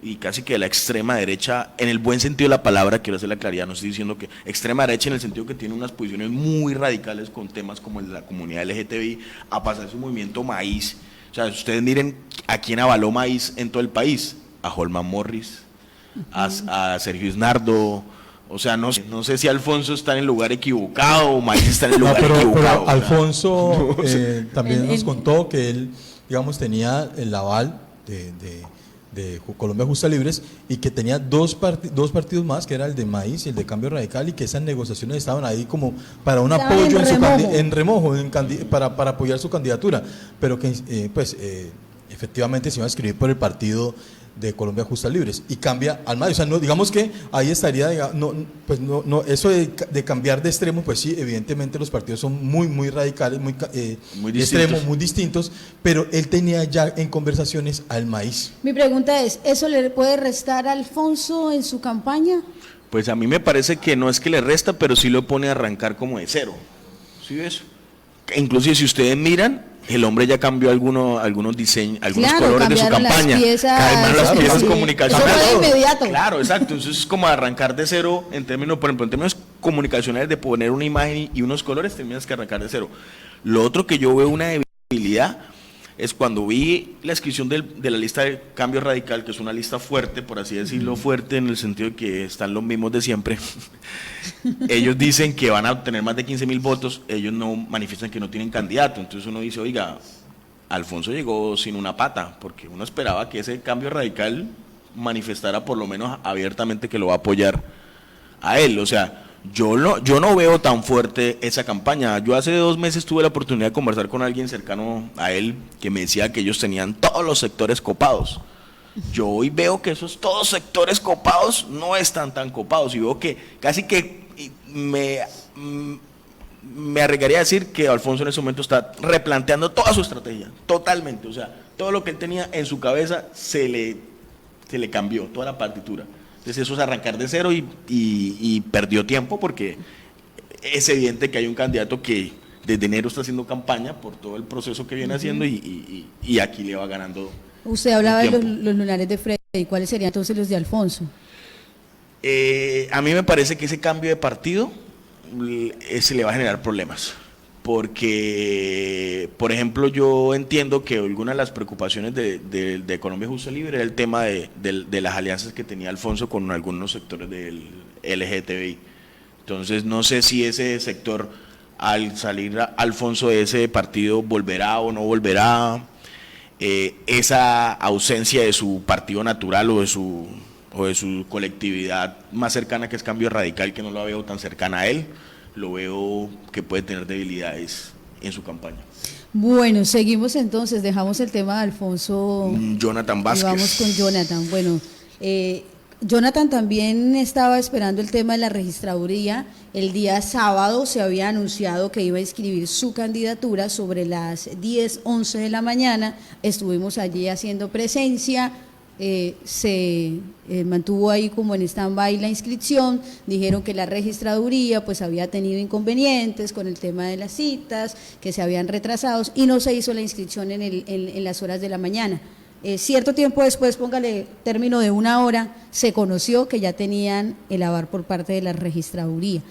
y casi que de la extrema derecha, en el buen sentido de la palabra, quiero hacer la claridad, no estoy diciendo que extrema derecha en el sentido que tiene unas posiciones muy radicales con temas como el de la comunidad LGTBI, a pasar su movimiento Maíz. O sea, ustedes miren a quién avaló Maíz en todo el país, a Holman Morris, a Sergio Isnardo. O sea, no sé si Alfonso está en el lugar equivocado o Maíz está en el lugar equivocado. Pero Alfonso también nos contó que él, digamos, tenía el aval de Colombia Justa Libres y que tenía dos partidos más, que era el de Maíz y el de Cambio Radical, y que esas negociaciones estaban ahí como para un apoyo en remojo para apoyar su candidatura, pero que efectivamente se iba a escribir por el partido de Colombia Justa Libres y cambia al Maíz. O sea, no, digamos que ahí estaría, eso de cambiar de extremo, pues sí, evidentemente los partidos son muy radicales, muy extremos, muy distintos, pero él tenía ya en conversaciones al Maíz. Mi pregunta es, ¿eso le puede restar a Alfonso en su campaña? Pues a mí me parece que no es que le resta, pero sí lo pone a arrancar como de cero. ¿Sí ves? Inclusive si ustedes miran, el hombre ya cambió algunos diseños, algunos colores de su campaña. Cambiaron las piezas comunicacionales. Eso fue inmediato. Claro, exacto. Entonces es como arrancar de cero en términos, por ejemplo, en términos comunicacionales de poner una imagen y unos colores, terminas que arrancar de cero. Lo otro que yo veo una debilidad es cuando vi la inscripción de la lista de Cambio Radical, que es una lista fuerte, por así decirlo, fuerte en el sentido de que están los mismos de siempre. Ellos dicen que van a obtener más de 15.000 votos, ellos no manifiestan que no tienen candidato, entonces uno dice, oiga, Alfonso llegó sin una pata, porque uno esperaba que ese Cambio Radical manifestara por lo menos abiertamente que lo va a apoyar a él. O sea, yo no veo tan fuerte esa campaña. Yo hace 2 meses tuve la oportunidad de conversar con alguien cercano a él que me decía que ellos tenían todos los sectores copados. Yo hoy veo que esos todos sectores copados no están tan copados y veo que casi que me arriesgaría a decir que Alfonso en ese momento está replanteando toda su estrategia, totalmente. O sea, todo lo que él tenía en su cabeza se le cambió, toda la partitura. Entonces eso es arrancar de cero y perdió tiempo porque es evidente que hay un candidato que desde enero está haciendo campaña por todo el proceso que viene haciendo y aquí le va ganando. Usted hablaba de los lunares de Freddy, ¿cuáles serían entonces los de Alfonso? A mí me parece que ese cambio de partido se le va a generar problemas. Porque, por ejemplo, yo entiendo que alguna de las preocupaciones de Colombia Justa y Libre era el tema de las alianzas que tenía Alfonso con algunos sectores del LGTBI. Entonces, no sé si ese sector, al salir Alfonso de ese partido, volverá o no volverá. Esa ausencia de su partido natural o de su colectividad más cercana, que es Cambio Radical, que no la veo tan cercana a él, lo veo que puede tener debilidades en su campaña. Bueno, seguimos entonces, dejamos el tema de Alfonso. Jonathan Vázquez. Y vamos con Jonathan. Bueno, Jonathan también estaba esperando el tema de la registraduría. El día sábado se había anunciado que iba a inscribir su candidatura sobre las 10, 11 de la mañana. Estuvimos allí haciendo presencia. se mantuvo ahí como en stand-by la inscripción, dijeron que la registraduría pues había tenido inconvenientes con el tema de las citas, que se habían retrasado y no se hizo la inscripción en las horas de la mañana. Cierto tiempo después, póngale término de 1 hora, se conoció que ya tenían el aval por parte de la registraduría.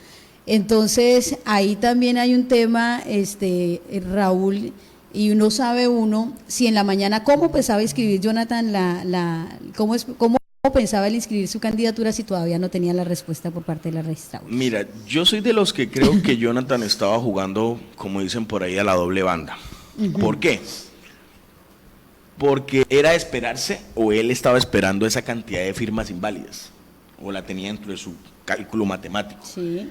Entonces, ahí también hay un tema, Raúl, y no sabe uno si en la mañana cómo pensaba inscribir Jonathan, cómo pensaba él inscribir su candidatura si todavía no tenía la respuesta por parte de la registraduría. Mira, yo soy de los que creo que Jonathan estaba jugando, como dicen por ahí, a la doble banda. ¿Por qué? Porque era esperarse, o él estaba esperando esa cantidad de firmas inválidas, o la tenía dentro de su cálculo matemático. Sí.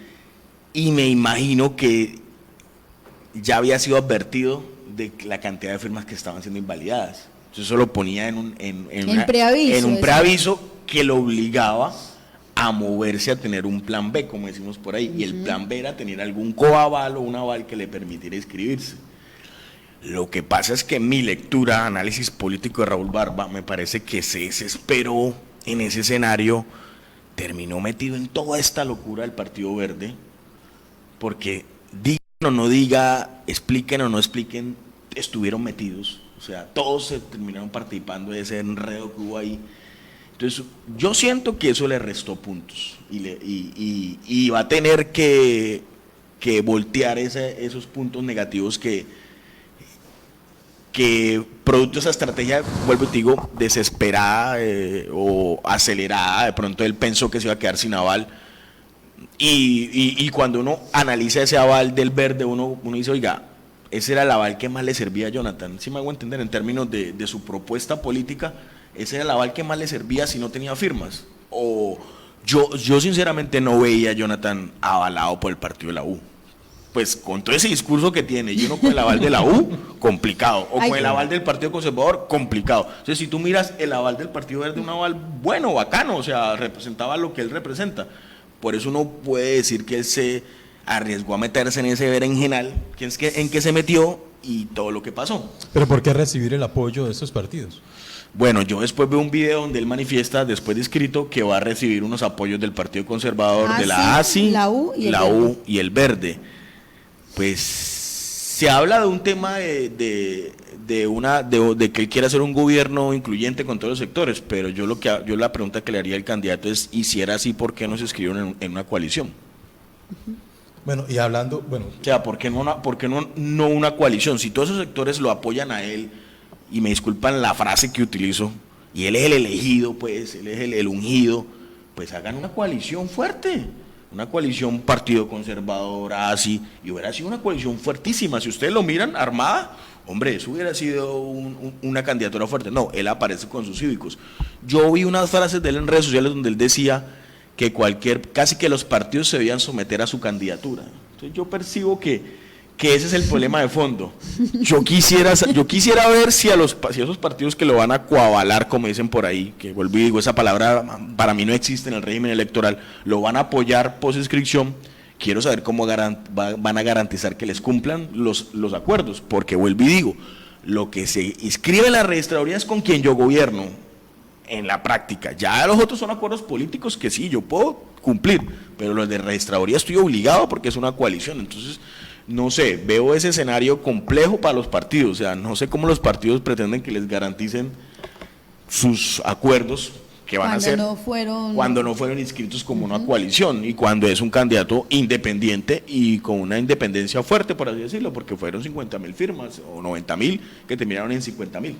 Y me imagino que ya había sido advertido de la cantidad de firmas que estaban siendo invalidadas. Entonces eso lo ponía en un preaviso que lo obligaba a moverse a tener un plan B, como decimos por ahí, y el plan B era tener algún coaval o un aval que le permitiera inscribirse. Lo que pasa es que mi lectura, análisis político de Raúl Barba, me parece que se desesperó en ese escenario, terminó metido en toda esta locura del Partido Verde, porque digan o no diga, expliquen o no expliquen, estuvieron metidos, o sea, todos se terminaron participando de ese enredo que hubo ahí. Entonces, yo siento que eso le restó puntos y va a tener que voltear esos puntos negativos que producto de esa estrategia, vuelvo y te digo, desesperada o acelerada, de pronto él pensó que se iba a quedar sin aval, y cuando uno analiza ese aval del Verde, uno dice, oiga, ese era el aval que más le servía a Jonathan, si me hago entender, en términos de su propuesta política, ese era el aval que más le servía si no tenía firmas, o yo sinceramente no veía a Jonathan avalado por el partido de la U. Pues con todo ese discurso que tiene, y uno con el aval de la U, complicado, o con el aval del Partido Conservador, complicado. Entonces, si tú miras el aval del Partido Verde, un aval bueno, bacano, o sea, representaba lo que él representa. Por eso uno puede decir que él se arriesgó a meterse en ese berenjenal, en que se metió y todo lo que pasó. ¿Pero por qué recibir el apoyo de esos partidos? Bueno, yo después veo un video donde él manifiesta, después de escrito, que va a recibir unos apoyos del Partido Conservador, de la ASI, la U y el Verde. Pues se habla de un tema de que él quiere hacer un gobierno incluyente con todos los sectores, pero yo la pregunta que le haría al candidato es, y si era así, ¿por qué no se inscribieron en una coalición? Bueno, y hablando, o sea, ¿por qué no una coalición? Si todos esos sectores lo apoyan a él, y me disculpan la frase que utilizo, y él es el elegido, pues, él es el ungido, pues hagan una coalición fuerte. Una coalición Partido Conservador, así, y hubiera sido una coalición fuertísima. Si ustedes lo miran, armada, hombre, eso hubiera sido una candidatura fuerte. No, él aparece con sus cívicos. Yo vi unas frases de él en redes sociales donde él decía que casi que los partidos se debían someter a su candidatura. Entonces yo percibo que ese es el problema de fondo. Yo quisiera ver si a esos partidos que lo van a coavalar, como dicen por ahí, que vuelvo y digo, esa palabra para mí no existe en el régimen electoral, lo van a apoyar post inscripción. Quiero saber cómo van a garantizar que les cumplan los acuerdos, porque vuelvo y digo, lo que se inscribe en la registraduría es con quien yo gobierno en la práctica. Ya los otros son acuerdos políticos que sí, yo puedo cumplir, pero los de registraduría estoy obligado porque es una coalición. Entonces, no sé, veo ese escenario complejo para los partidos, o sea, no sé cómo los partidos pretenden que les garanticen sus acuerdos que van a hacer cuando no fueron inscritos como una coalición y cuando es un candidato independiente y con una independencia fuerte, por así decirlo, porque fueron 50.000 firmas o 90.000 que terminaron en 50.000.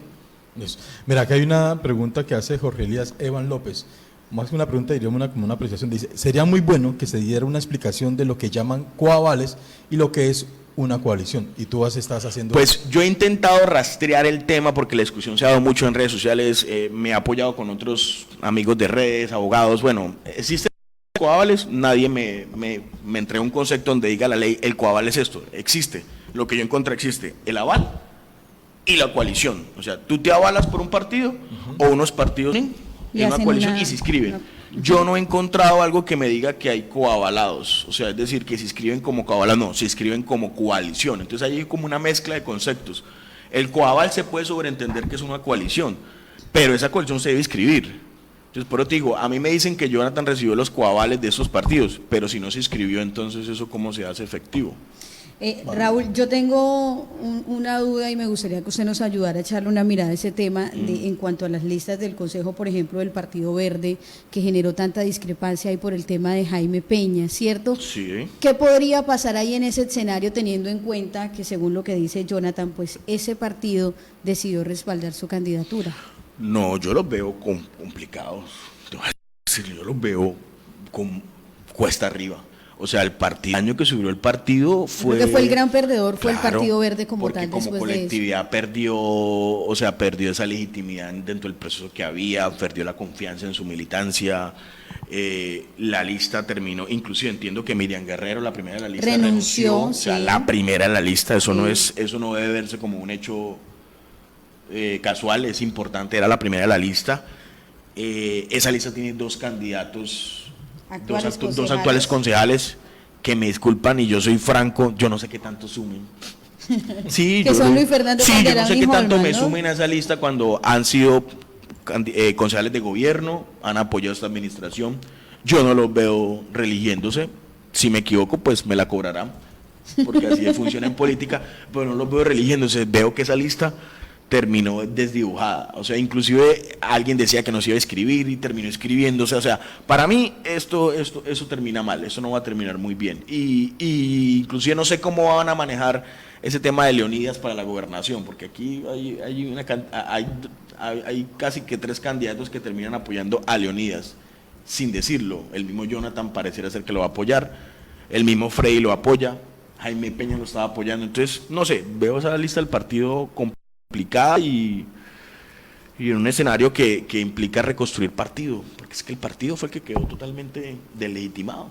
Mira, acá hay una pregunta que hace Jorge Elías Evan López. Más que una pregunta, diríamos como una apreciación. Dice, sería muy bueno que se diera una explicación de lo que llaman coavales y lo que es una coalición. Y tú estás haciendo... Pues yo he intentado rastrear el tema porque la discusión se ha dado mucho en redes sociales, me he apoyado con otros amigos de redes, abogados. Bueno, existen coavales, nadie me entrega un concepto donde diga la ley, el coaval es esto, existe. Lo que yo encontré existe, el aval y la coalición. O sea, tú te avalas por un partido o unos partidos... en una coalición y se inscriben. Yo no he encontrado algo que me diga que hay coavalados, o sea, es decir, que se inscriben como coavalados, no, se inscriben como coalición. Entonces hay como una mezcla de conceptos. El coaval se puede sobreentender que es una coalición, pero esa coalición se debe inscribir. Entonces, por eso te digo, a mí me dicen que Jonathan recibió los coavales de esos partidos, pero si no se inscribió, entonces eso cómo se hace efectivo. Raúl, yo tengo una duda y me gustaría que usted nos ayudara a echarle una mirada a ese tema en cuanto a las listas del Consejo, por ejemplo, del Partido Verde, que generó tanta discrepancia ahí por el tema de Jaime Peña, ¿cierto? Sí. ¿Qué podría pasar ahí en ese escenario teniendo en cuenta que, según lo que dice Jonathan, pues ese partido decidió respaldar su candidatura? No, yo los veo complicados. Yo los veo con cuesta arriba. O sea, el año que subió el partido fue... Creo que fue el gran perdedor, fue claro, el Partido Verde como tal como después colectividad perdió esa legitimidad dentro del proceso que había, perdió la confianza en su militancia, la lista terminó, inclusive entiendo que Miriam Guerrero, la primera de la lista, renunció, o sea, la primera en la lista, eso no debe verse como un hecho casual, es importante, era la primera de la lista. Esa lista tiene dos candidatos, dos actuales concejales que me disculpan y yo soy franco, yo no sé qué tanto sumen. Sí, que son Luis Fernando Calderón, yo no sé qué tanto Holman, me ¿no? sumen a esa lista cuando han sido concejales de gobierno, han apoyado esta administración. Yo no los veo religiéndose. Si me equivoco, pues me la cobrarán, porque así funciona en política, pero no los veo religiéndose. Veo que esa lista terminó desdibujada, o sea, inclusive alguien decía que no se iba a escribir y terminó escribiéndose, o sea, para mí eso termina mal, eso no va a terminar muy bien, y inclusive no sé cómo van a manejar ese tema de Leonidas para la gobernación, porque aquí hay casi que 3 candidatos que terminan apoyando a Leonidas, sin decirlo. El mismo Jonathan pareciera ser que lo va a apoyar, el mismo Frei lo apoya, Jaime Peña lo estaba apoyando, entonces, no sé, veo esa lista del partido complicada y en un escenario que implica reconstruir partido, porque es que el partido fue el que quedó totalmente deslegitimado.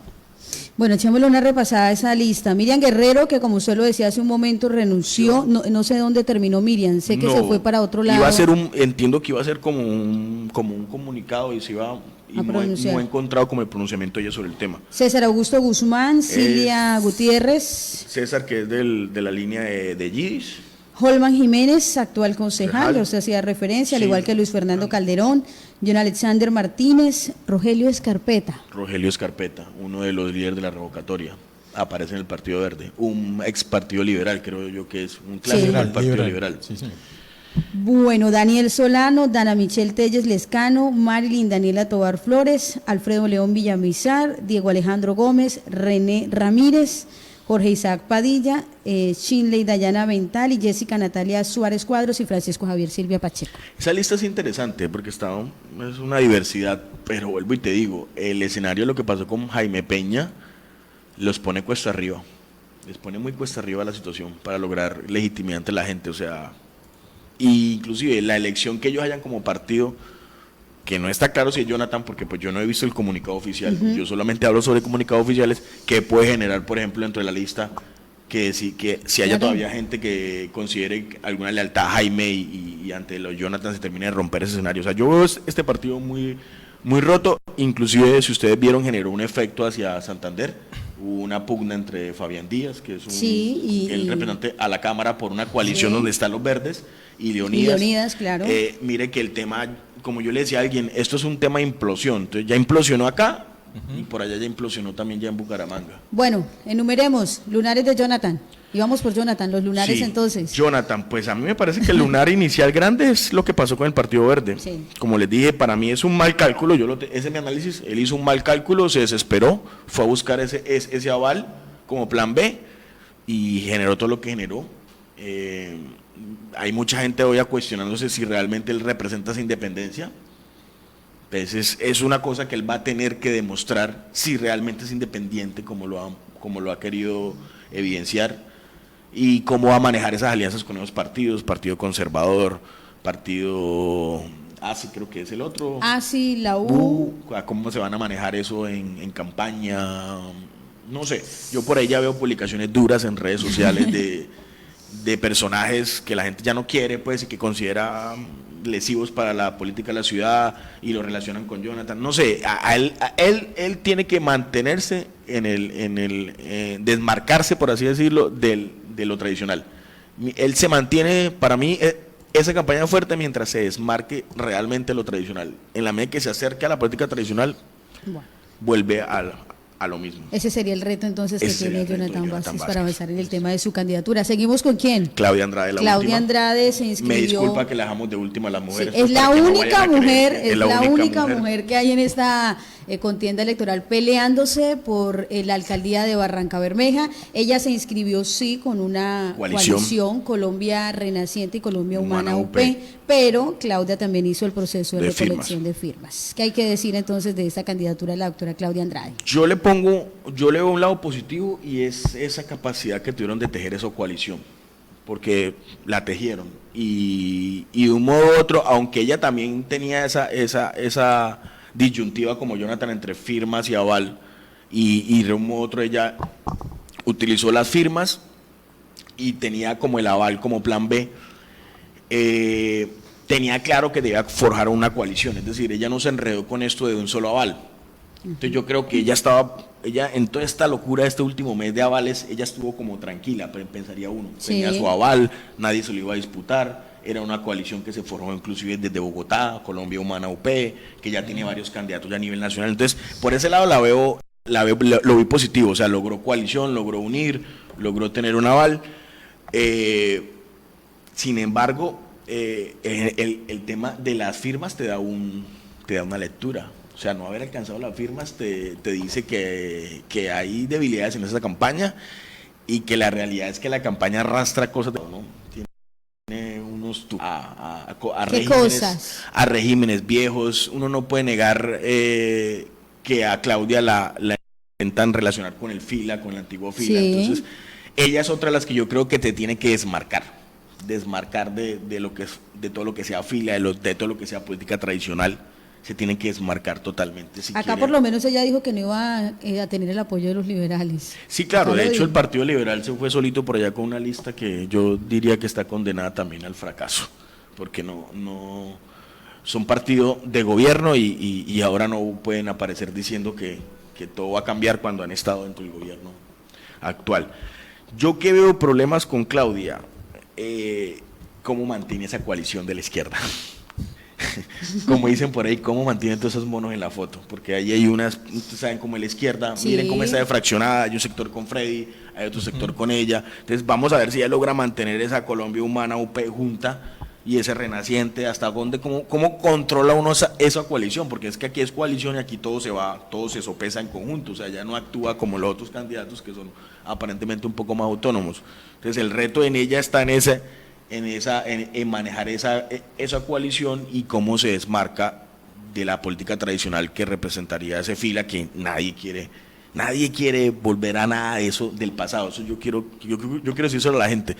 Bueno, echémosle una repasada a esa lista. Miriam Guerrero, que como usted lo decía hace un momento, renunció, no sé dónde terminó Miriam, sé que se fue para otro lado. Entiendo que iba a ser como un comunicado y se iba y no he encontrado como el pronunciamiento de ella sobre el tema. César Augusto Guzmán, Cilia Gutiérrez. César, que es de la línea de Yiddish. Holman Jiménez, actual concejal, usted hacía referencia, al igual que Luis Fernando Calderón, John Alexander Martínez, Rogelio Escarpeta. Rogelio Escarpeta, uno de los líderes de la revocatoria, aparece en el Partido Verde, un ex Partido Liberal, creo yo que es un clásico del Partido Liberal. Sí, sí. Bueno, Daniel Solano, Dana Michelle Telles Lescano, Marilyn Daniela Tobar Flores, Alfredo León Villamizar, Diego Alejandro Gómez, René Ramírez, Jorge Isaac Padilla, Shinley Dayana Vental y Jessica Natalia Suárez Cuadros y Francisco Javier Silvia Pacheco. Esa lista es interesante porque es una diversidad, pero vuelvo y te digo, el escenario de lo que pasó con Jaime Peña los pone cuesta arriba, les pone muy cuesta arriba la situación para lograr legitimidad ante la gente, o sea, inclusive la elección que ellos hayan como partido, que no está claro si es Jonathan, porque pues yo no he visto el comunicado oficial, yo solamente hablo sobre comunicados oficiales, que puede generar, por ejemplo, dentro de la lista, que si haya todavía gente que considere alguna lealtad a Jaime y ante los Jonathan se termine de romper ese escenario. O sea, yo veo este partido muy, muy roto, inclusive si ustedes vieron generó un efecto hacia Santander, hubo una pugna entre Fabián Díaz, que es el representante a la Cámara por una coalición donde están los verdes, y Leonidas, claro. Mire que el tema, como yo le decía a alguien, esto es un tema de implosión, entonces ya implosionó acá y por allá ya implosionó también ya en Bucaramanga. Bueno, enumeremos, lunares de Jonathan, y vamos por Jonathan, los lunares entonces. Jonathan, pues a mí me parece que el lunar inicial grande es lo que pasó con el Partido Verde. Sí. Como les dije, para mí es un mal cálculo, ese es mi análisis, él hizo un mal cálculo, se desesperó, fue a buscar ese aval como plan B y generó todo lo que generó. Hay mucha gente hoy cuestionándose si realmente él representa esa independencia. Entonces es una cosa que él va a tener que demostrar si realmente es independiente como lo ha querido evidenciar y cómo va a manejar esas alianzas con esos partidos, Partido Conservador, Partido ASI creo que es el otro. ASI, la U. ¿Cómo se van a manejar eso en campaña? No sé, yo por ahí ya veo publicaciones duras en redes sociales de personajes que la gente ya no quiere, pues, y que considera lesivos para la política de la ciudad y lo relacionan con Jonathan. No sé, él tiene que mantenerse desmarcarse, por así decirlo, de lo tradicional. Él se mantiene, para mí, esa campaña fuerte mientras se desmarque realmente lo tradicional. En la medida que se acerque a la política tradicional, Bueno, vuelve a lo mismo. ese sería el reto entonces que Ese tiene sería el reto de Jonathan Jonathan Vázquez para Vázquez. avanzar en el tema de su candidatura. ¿Seguimos con quién? Claudia Andrade, la Claudia última. Andrade se inscribió. Me disculpa que la dejamos de última a las Sí, mujeres. es pues, la para que no única vayan a creer mujer, que es la única mujer que hay en esta contienda electoral peleándose por la alcaldía de Barranca Bermeja. Ella se inscribió sí con una coalición Colombia Renaciente y Colombia Humana UP, pero Claudia también hizo el proceso de recolección de firmas. ¿Qué hay que decir entonces de esta candidatura de la doctora Claudia Andrade? Yo le veo un lado positivo y es esa capacidad que tuvieron de tejer esa coalición, porque la tejieron y de un modo u otro, aunque ella también tenía esa disyuntiva como Jonathan entre firmas y aval, y de un modo u otro ella utilizó las firmas y tenía como el aval como plan B. Tenía claro que debía forjar una coalición, es decir, ella no se enredó con esto de un solo aval. Entonces yo creo que ella en toda esta locura de este último mes de avales, ella estuvo como tranquila, pensaría uno. Sí. Tenía su aval, nadie se lo iba a disputar, era una coalición que se formó inclusive desde Bogotá, Colombia Humana UP, que ya tiene varios candidatos ya a nivel nacional. Entonces, por ese lado lo vi positivo, o sea, logró coalición, logró unir, logró tener un aval. Sin embargo, el tema de las firmas te da una lectura. O sea, no haber alcanzado las firmas te dice que hay debilidades en esa campaña y que la realidad es que la campaña arrastra cosas, ¿no? Tiene unos a regímenes viejos. Uno no puede negar que a Claudia la intentan relacionar con el FILA, con el antiguo FILA. Sí. Entonces, ella es otra de las que yo creo que te tiene que desmarcar de todo lo que sea FILA, de todo lo que sea política tradicional. Se tiene que desmarcar totalmente. Acá por lo menos ella dijo que no iba a tener el apoyo de los liberales. Sí, claro, de hecho el Partido Liberal se fue solito por allá con una lista que yo diría que está condenada también al fracaso, porque no son partido de gobierno y ahora no pueden aparecer diciendo que todo va a cambiar cuando han estado dentro del gobierno actual. Yo que veo problemas con Claudia, cómo mantiene esa coalición de la izquierda. Como dicen por ahí, cómo mantienen todos esos monos en la foto, porque ahí hay unas, ustedes saben cómo la izquierda, sí. Miren cómo está fraccionada, hay un sector con Freddy, hay otro sector con ella, entonces vamos a ver si ella logra mantener esa Colombia Humana UP junta y ese Renaciente, hasta dónde, cómo controla uno esa coalición, porque es que aquí es coalición y aquí todo se sopesa en conjunto, o sea, ya no actúa como los otros candidatos que son aparentemente un poco más autónomos. Entonces el reto en ella está en manejar esa coalición y cómo se desmarca de la política tradicional que representaría ese FILA, que nadie quiere volver a nada de eso del pasado. Eso yo quiero decírselo a la gente.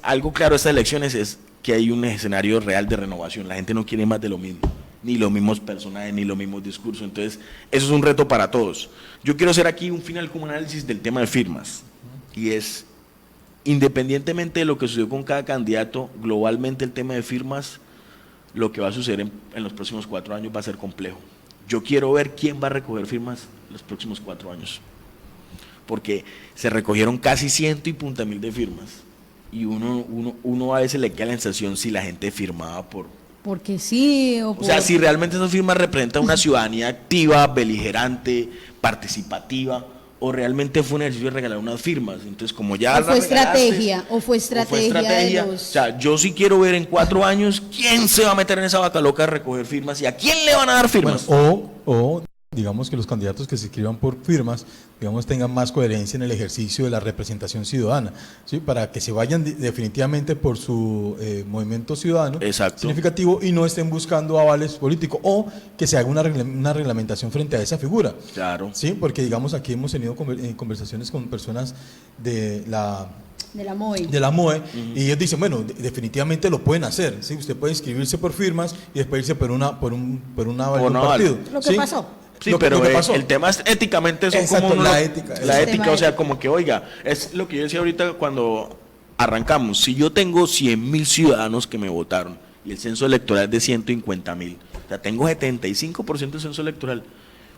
Algo claro de estas elecciones es que hay un escenario real de renovación. La gente no quiere más de lo mismo, ni los mismos personajes, ni los mismos discursos. Entonces, eso es un reto para todos. Yo quiero hacer aquí un final como análisis del tema de firmas, y es, independientemente de lo que sucedió con cada candidato, globalmente el tema de firmas, lo que va a suceder en los próximos 4 años va a ser complejo. Yo quiero ver quién va a recoger firmas los próximos 4 años, porque se recogieron casi 100 y punta mil de firmas, y uno a veces le queda la sensación si la gente firmaba porque sí, o sea, si realmente esas firmas representan una ciudadanía activa, beligerante, participativa, o realmente fue un ejercicio de regalar unas firmas. Entonces, como ya o fue estrategia de los... O sea, yo sí quiero ver en 4 años quién se va a meter en esa vaca loca a recoger firmas y a quién le van a dar firmas. Bueno, o digamos que los candidatos que se inscriban por firmas, digamos, tengan más coherencia en el ejercicio de la representación ciudadana, ¿sí? Para que se vayan definitivamente por su movimiento ciudadano. Exacto. Significativo y no estén buscando avales políticos, o que se haga una reglamentación frente a esa figura. Claro. Sí, porque digamos aquí hemos tenido conversaciones con personas de la MOE, y ellos dicen, bueno, definitivamente lo pueden hacer, ¿sí? Usted puede inscribirse por firmas y después irse por un aval de un partido. Lo que pasó. Sí, pero el tema es éticamente, son exacto, como la ética, o sea, como que, oiga, es lo que yo decía ahorita cuando arrancamos. Si yo tengo 100.000 ciudadanos que me votaron y el censo electoral es de 150.000, o sea, tengo 75% de censo electoral.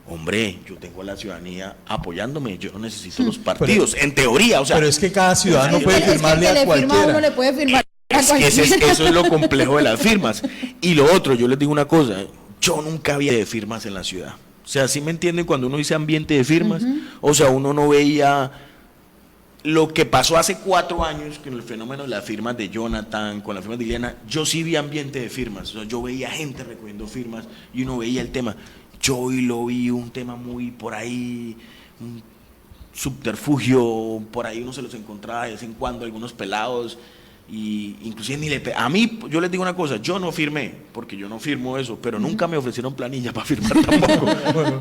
Hombre, yo tengo a la ciudadanía apoyándome, yo no necesito los partidos, en teoría, o sea. Pero es que cada ciudadano puede firmarle a cualquiera. Uno le puede firmar Eso es lo complejo de las firmas. Y lo otro, yo les digo una cosa, yo nunca había de firmas en la ciudad. O sea, ¿sí me entienden cuando uno dice ambiente de firmas? O sea, uno no veía lo que pasó hace 4 años con el fenómeno de las firmas de Jonathan, con las firmas de Ileana. Yo sí vi ambiente de firmas, o sea, yo veía gente recogiendo firmas y uno veía el tema. Yo hoy lo vi un tema muy por ahí, un subterfugio, por ahí uno se los encontraba de vez en cuando, algunos pelados, y inclusive a mí, yo les digo una cosa, yo no firmé, porque yo no firmo eso, pero nunca me ofrecieron planilla para firmar tampoco.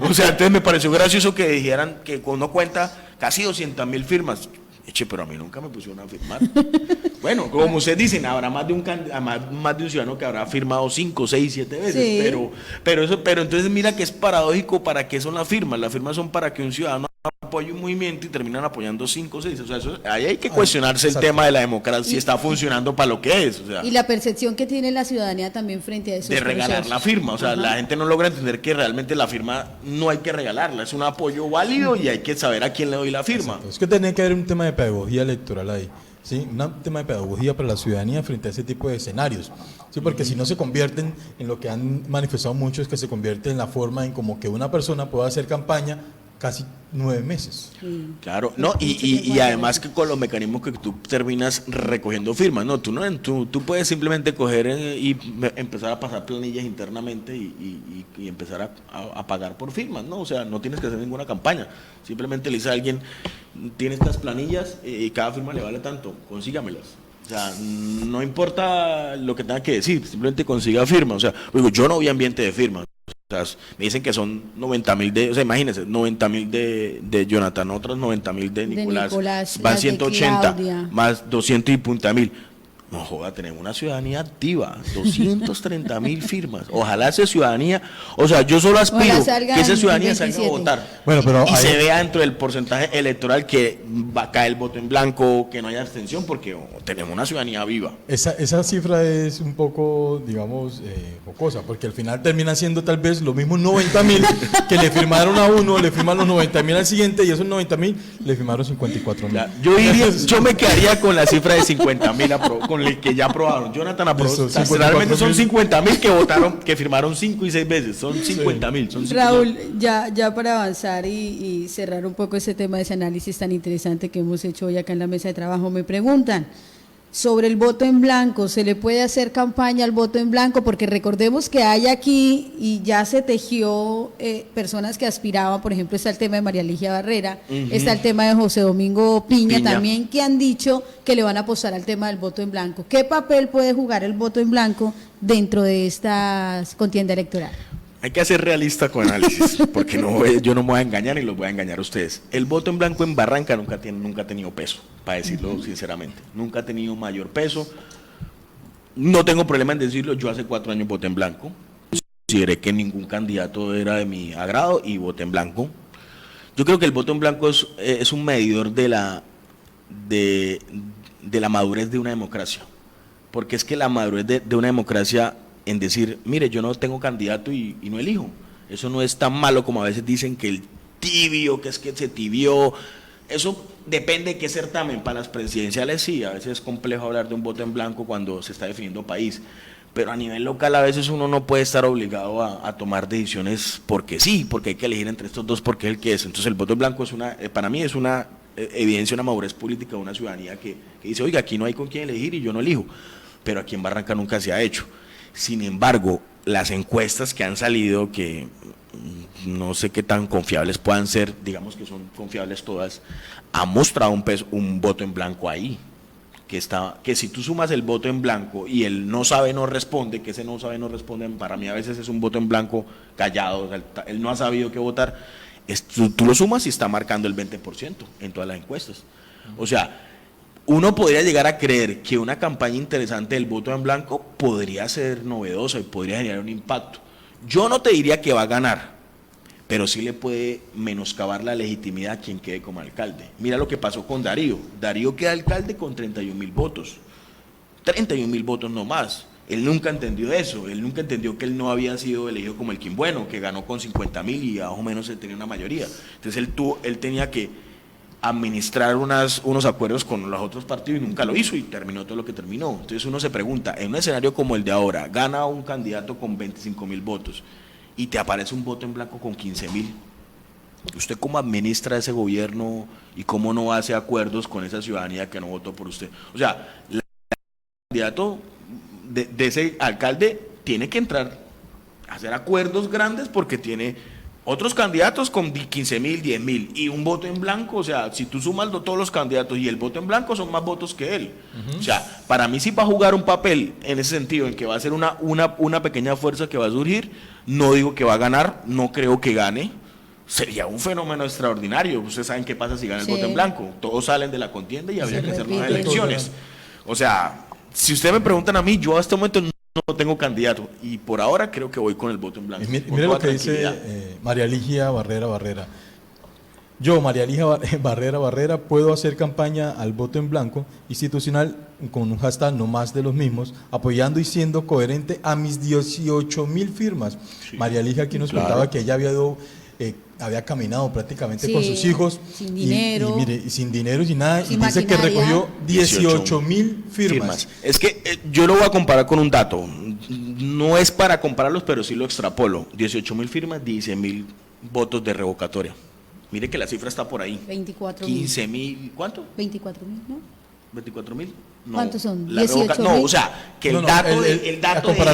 O sea, entonces me pareció gracioso que dijeran que uno cuenta casi 200.000 firmas. Eche, pero a mí nunca me pusieron a firmar. Bueno, como ustedes dicen, habrá más de un ciudadano que habrá firmado 5, 6, 7 veces, sí. pero entonces mira que es paradójico. ¿Para qué son las firmas? Las firmas son para que un ciudadano apoye un movimiento y terminan apoyando 5 o 6. O sea, ahí hay que cuestionarse el tema de la democracia, si está funcionando para lo que es. O sea, y la percepción que tiene la ciudadanía también frente a eso. De regalar la firma. O sea, la gente no logra entender que realmente la firma no hay que regalarla, es un apoyo válido y hay que saber a quién le doy la firma. Exacto. Es que tiene que haber un tema de pedagogía electoral ahí. ¿Sí? Un tema de pedagogía para la ciudadanía frente a ese tipo de escenarios, ¿sí? Porque si no se convierten en lo que han manifestado muchos, que se convierte en la forma en como que una persona pueda hacer campaña casi 9 meses. Sí. Claro, no, y además que con los mecanismos que tú terminas recogiendo firmas, no, tú puedes simplemente coger y empezar a pasar planillas internamente y empezar a pagar por firmas, ¿no? O sea, no tienes que hacer ninguna campaña, simplemente le dice a alguien, tiene estas planillas y cada firma le vale tanto, consígamelas. O sea, no importa lo que tenga que decir, simplemente consiga firmas. O sea, digo, yo no vi ambiente de firmas. O sea, me dicen que son 90.000 o sea, imagínense, 90.000 de Jonathan, otros 90.000 de Nicolás, van 180, más 200 y punta mil. No joda, tenemos una ciudadanía activa, 230.000 firmas. Ojalá esa ciudadanía, o sea, yo solo aspiro que esa ciudadanía salga a votar. Bueno, pero y se vea dentro del porcentaje electoral que va a caer el voto en blanco, que no haya abstención, porque tenemos una ciudadanía viva. Esa cifra es un poco, digamos, jocosa, porque al final termina siendo tal vez los mismos 90.000 que le firmaron a uno, le firman los 90.000 al siguiente, y esos 90.000 le firmaron 54.000. Yo me quedaría con la cifra de 50.000 con el que ya aprobaron. Jonathan aprobó. Realmente son 50.000 que votaron, que firmaron 5 y 6 veces. Son 50.000. Raúl, ya para avanzar y cerrar un poco ese tema de ese análisis tan interesante que hemos hecho hoy acá en la mesa de trabajo, me preguntan sobre el voto en blanco. ¿Se le puede hacer campaña al voto en blanco? Porque recordemos que hay aquí, y ya se tejió, personas que aspiraban, por ejemplo, está el tema de María Ligia Barrera, está el tema de José Domingo Piña también, que han dicho que le van a apostar al tema del voto en blanco. ¿Qué papel puede jugar el voto en blanco dentro de esta contienda electoral? Hay que ser realista con análisis, porque yo no me voy a engañar y los voy a engañar a ustedes. El voto en blanco en Barranca nunca ha tenido peso, para decirlo sinceramente. Nunca ha tenido mayor peso. No tengo problema en decirlo, yo hace 4 años voté en blanco. Consideré que ningún candidato era de mi agrado y voté en blanco. Yo creo que el voto en blanco es un medidor de la madurez de una democracia. Porque es que la madurez de una democracia en decir, mire, yo no tengo candidato y no elijo. Eso no es tan malo como a veces dicen que el tibio, que es que se tibió. Eso depende de qué certamen. Para las presidenciales sí, a veces es complejo hablar de un voto en blanco cuando se está definiendo país. Pero a nivel local a veces uno no puede estar obligado a tomar decisiones porque sí, porque hay que elegir entre estos dos porque es el que es. Entonces el voto en blanco para mí es una evidencia, una madurez política de una ciudadanía que dice, oiga, aquí no hay con quién elegir y yo no elijo. Pero aquí en Barranca nunca se ha hecho. Sin embargo, las encuestas que han salido, que no sé qué tan confiables puedan ser, digamos que son confiables todas, han mostrado un voto en blanco ahí, que si tú sumas el voto en blanco y el no sabe no responde, que ese no sabe no responde, para mí a veces es un voto en blanco callado, o sea, él no ha sabido qué votar, tú lo sumas y está marcando el 20% en todas las encuestas. O sea, uno podría llegar a creer que una campaña interesante del voto en blanco podría ser novedosa y podría generar un impacto. Yo no te diría que va a ganar, pero sí le puede menoscabar la legitimidad a quien quede como alcalde. Mira lo que pasó con Darío. Darío queda alcalde con 31.000 votos. 31.000 votos no más. Él nunca entendió eso. Él nunca entendió que él no había sido elegido como el Quimbueno, que ganó con 50.000 y más o menos él tenía una mayoría. Entonces él tenía que administrar unos acuerdos con los otros partidos y nunca lo hizo y terminó todo lo que terminó. Entonces uno se pregunta, en un escenario como el de ahora, gana un candidato con 25.000 votos y te aparece un voto en blanco con 15.000. ¿Usted cómo administra ese gobierno y cómo no hace acuerdos con esa ciudadanía que no votó por usted? O sea, el candidato de ese alcalde tiene que entrar a hacer acuerdos grandes porque tiene otros candidatos con 15.000, 10.000 y un voto en blanco. O sea, si tú sumas todos los candidatos y el voto en blanco son más votos que él. O sea, para mí sí va a jugar un papel en ese sentido, en que va a ser una pequeña fuerza que va a surgir. No digo que va a ganar, no creo que gane. Sería un fenómeno extraordinario. Ustedes saben qué pasa si gana el voto en blanco. Todos salen de la contienda y habría que hacer nuevas elecciones. O sea, si ustedes me preguntan a mí, yo hasta este momento no tengo candidato y por ahora creo que voy con el voto en blanco. Mire lo que dice María Ligia Barrera. Yo, María Ligia Barrera, puedo hacer campaña al voto en blanco institucional con un hashtag no más de los mismos, apoyando y siendo coherente a mis 18.000 firmas. Sí, María Ligia aquí nos contaba que ella había caminado prácticamente con sus hijos sin dinero, y sin dinero, sin nada, sin y dice que recogió 18.000 firmas. Es que yo lo voy a comparar con un dato, no es para compararlos, pero sí lo extrapolo. 18.000 firmas, 16.000 votos de revocatoria. Mire que la cifra está por ahí. 24.000. 15.000, ¿cuánto? 24.000, ¿no? 24.000. No, ¿cuántos son? No, o sea, que el dato de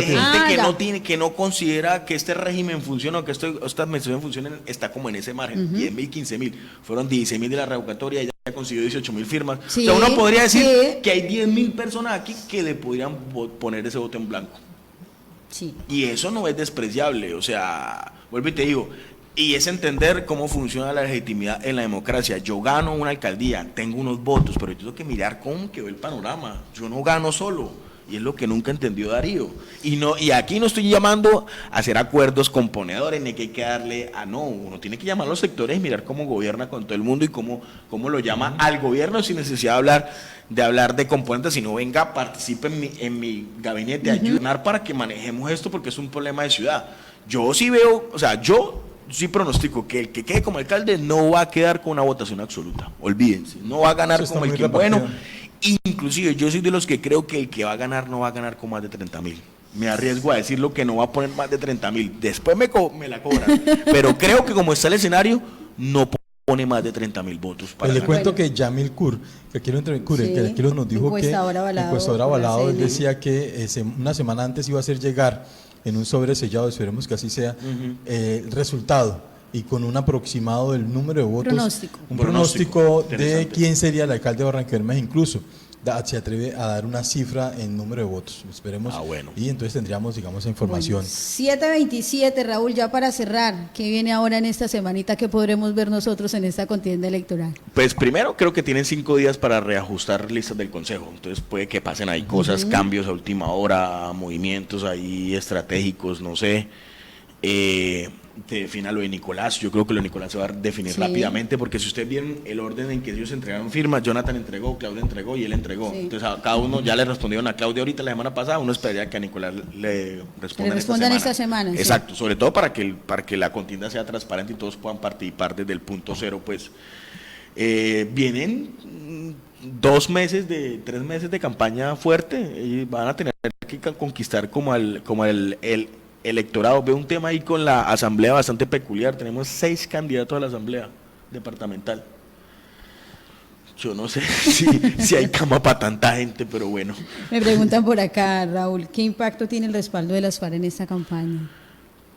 gente que no considera que este régimen funcione o que esta administración funcione está como en ese margen, 10.000, 15.000. Fueron 16.000 de la revocatoria, ella consiguió 18.000 firmas. Sí, o sea, uno podría decir que hay 10.000 personas aquí que le podrían poner ese voto en blanco. Sí. Y eso no es despreciable, o sea, vuelvo y te digo, y es entender cómo funciona la legitimidad en la democracia. Yo gano una alcaldía, tengo unos votos, pero yo tengo que mirar cómo quedó el panorama. Yo no gano solo, y es lo que nunca entendió Darío. Y aquí no estoy llamando a hacer acuerdos con ponedores, ni que hay que darle uno tiene que llamar a los sectores y mirar cómo gobierna con todo el mundo y cómo lo llama al gobierno sin necesidad de hablar de componentes, sino venga, participe en mi gabinete, ayudar para que manejemos esto porque es un problema de ciudad. Yo sí veo, o sea, yo sí pronostico que el que quede como alcalde no va a quedar con una votación absoluta, olvídense, no va a ganar como el que bueno, inclusive yo soy de los que creo que el que va a ganar no va a ganar con más de 30.000, me arriesgo a decirlo que no va a poner más de 30.000, después me la cobran, pero creo que como está el escenario, no pone más de 30.000 votos. Pues le cuento que Yamil Kur, que aquí nos dijo que encuestador avalado, él decía que una semana antes iba a hacer llegar en un sobre sellado, esperemos que así sea, el resultado y con un aproximado del número de votos, un pronóstico de quién sería el alcalde de Barrancabermeja, incluso se atreve a dar una cifra en número de votos, esperemos, bueno. Y entonces tendríamos, digamos, esa información. 7:27, Raúl, ya para cerrar, ¿qué viene ahora en esta semanita que podremos ver nosotros en esta contienda electoral? Pues primero creo que tienen 5 días para reajustar listas del Consejo, entonces puede que pasen ahí cosas, cambios a última hora, movimientos ahí estratégicos, no sé, te defina lo de Nicolás, yo creo que lo de Nicolás se va a definir rápidamente, porque si ustedes vieron el orden en que ellos entregaron firmas, Jonathan entregó, Claudia entregó y él entregó, entonces a cada uno ya le respondieron a Claudia ahorita la semana pasada, uno esperaría que a Nicolás le respondan esta semana. Exacto, sobre todo para que la contienda sea transparente y todos puedan participar desde el punto cero, pues vienen 3 meses de campaña fuerte y van a tener que conquistar como el electorado. Veo un tema ahí con la asamblea bastante peculiar, tenemos 6 candidatos a la asamblea departamental. Yo no sé si hay cama para tanta gente, pero bueno. Me preguntan por acá, Raúl, ¿qué impacto tiene el respaldo de las FARC en esta campaña?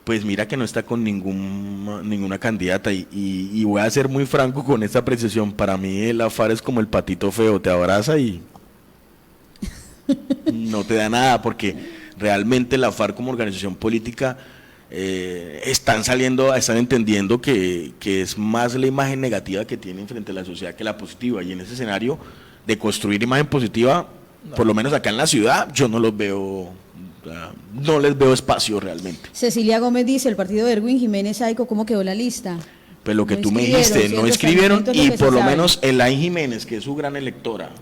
Pues mira que no está con ninguna candidata y voy a ser muy franco con esta apreciación. Para mí la FARC es como el patito feo, te abraza y no te da nada, porque realmente la FARC como organización política están entendiendo que es más la imagen negativa que tienen frente a la sociedad que la positiva, y en ese escenario de construir imagen positiva, por lo menos acá en la ciudad, yo no los veo, no les veo espacio realmente. Cecilia Gómez dice, el partido de Erwin Jiménez Aico, ¿cómo quedó la lista? Pues lo que tú me dijiste, no escribieron, y por lo menos Elaine Jiménez, que es su gran electora,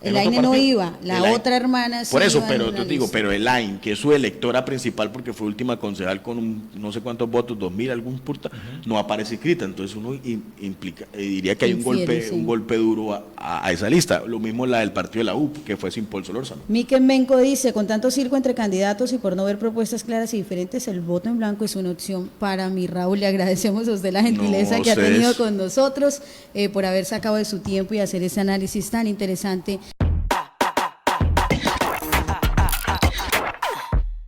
en Elaine otro no partido. iba, la Elaine. otra hermana sí Por eso, iba en pero una te digo, lista. pero Elaine, que es su electora principal porque fue última concejal con no sé cuántos votos, 2000, algún puta, no aparece escrita. Entonces uno diría que hay Infiere, un sí. golpe duro a esa lista. Lo mismo la del partido de la U, que fue sin Paul Solórzano. Miquel Menco dice, con tanto circo entre candidatos y por no ver propuestas claras y diferentes, el voto en blanco es una opción para mí. Raúl, le agradecemos a usted la gentileza No, a que ha tenido ustedes. con nosotros, por haber sacado de su tiempo y hacer ese análisis tan interesante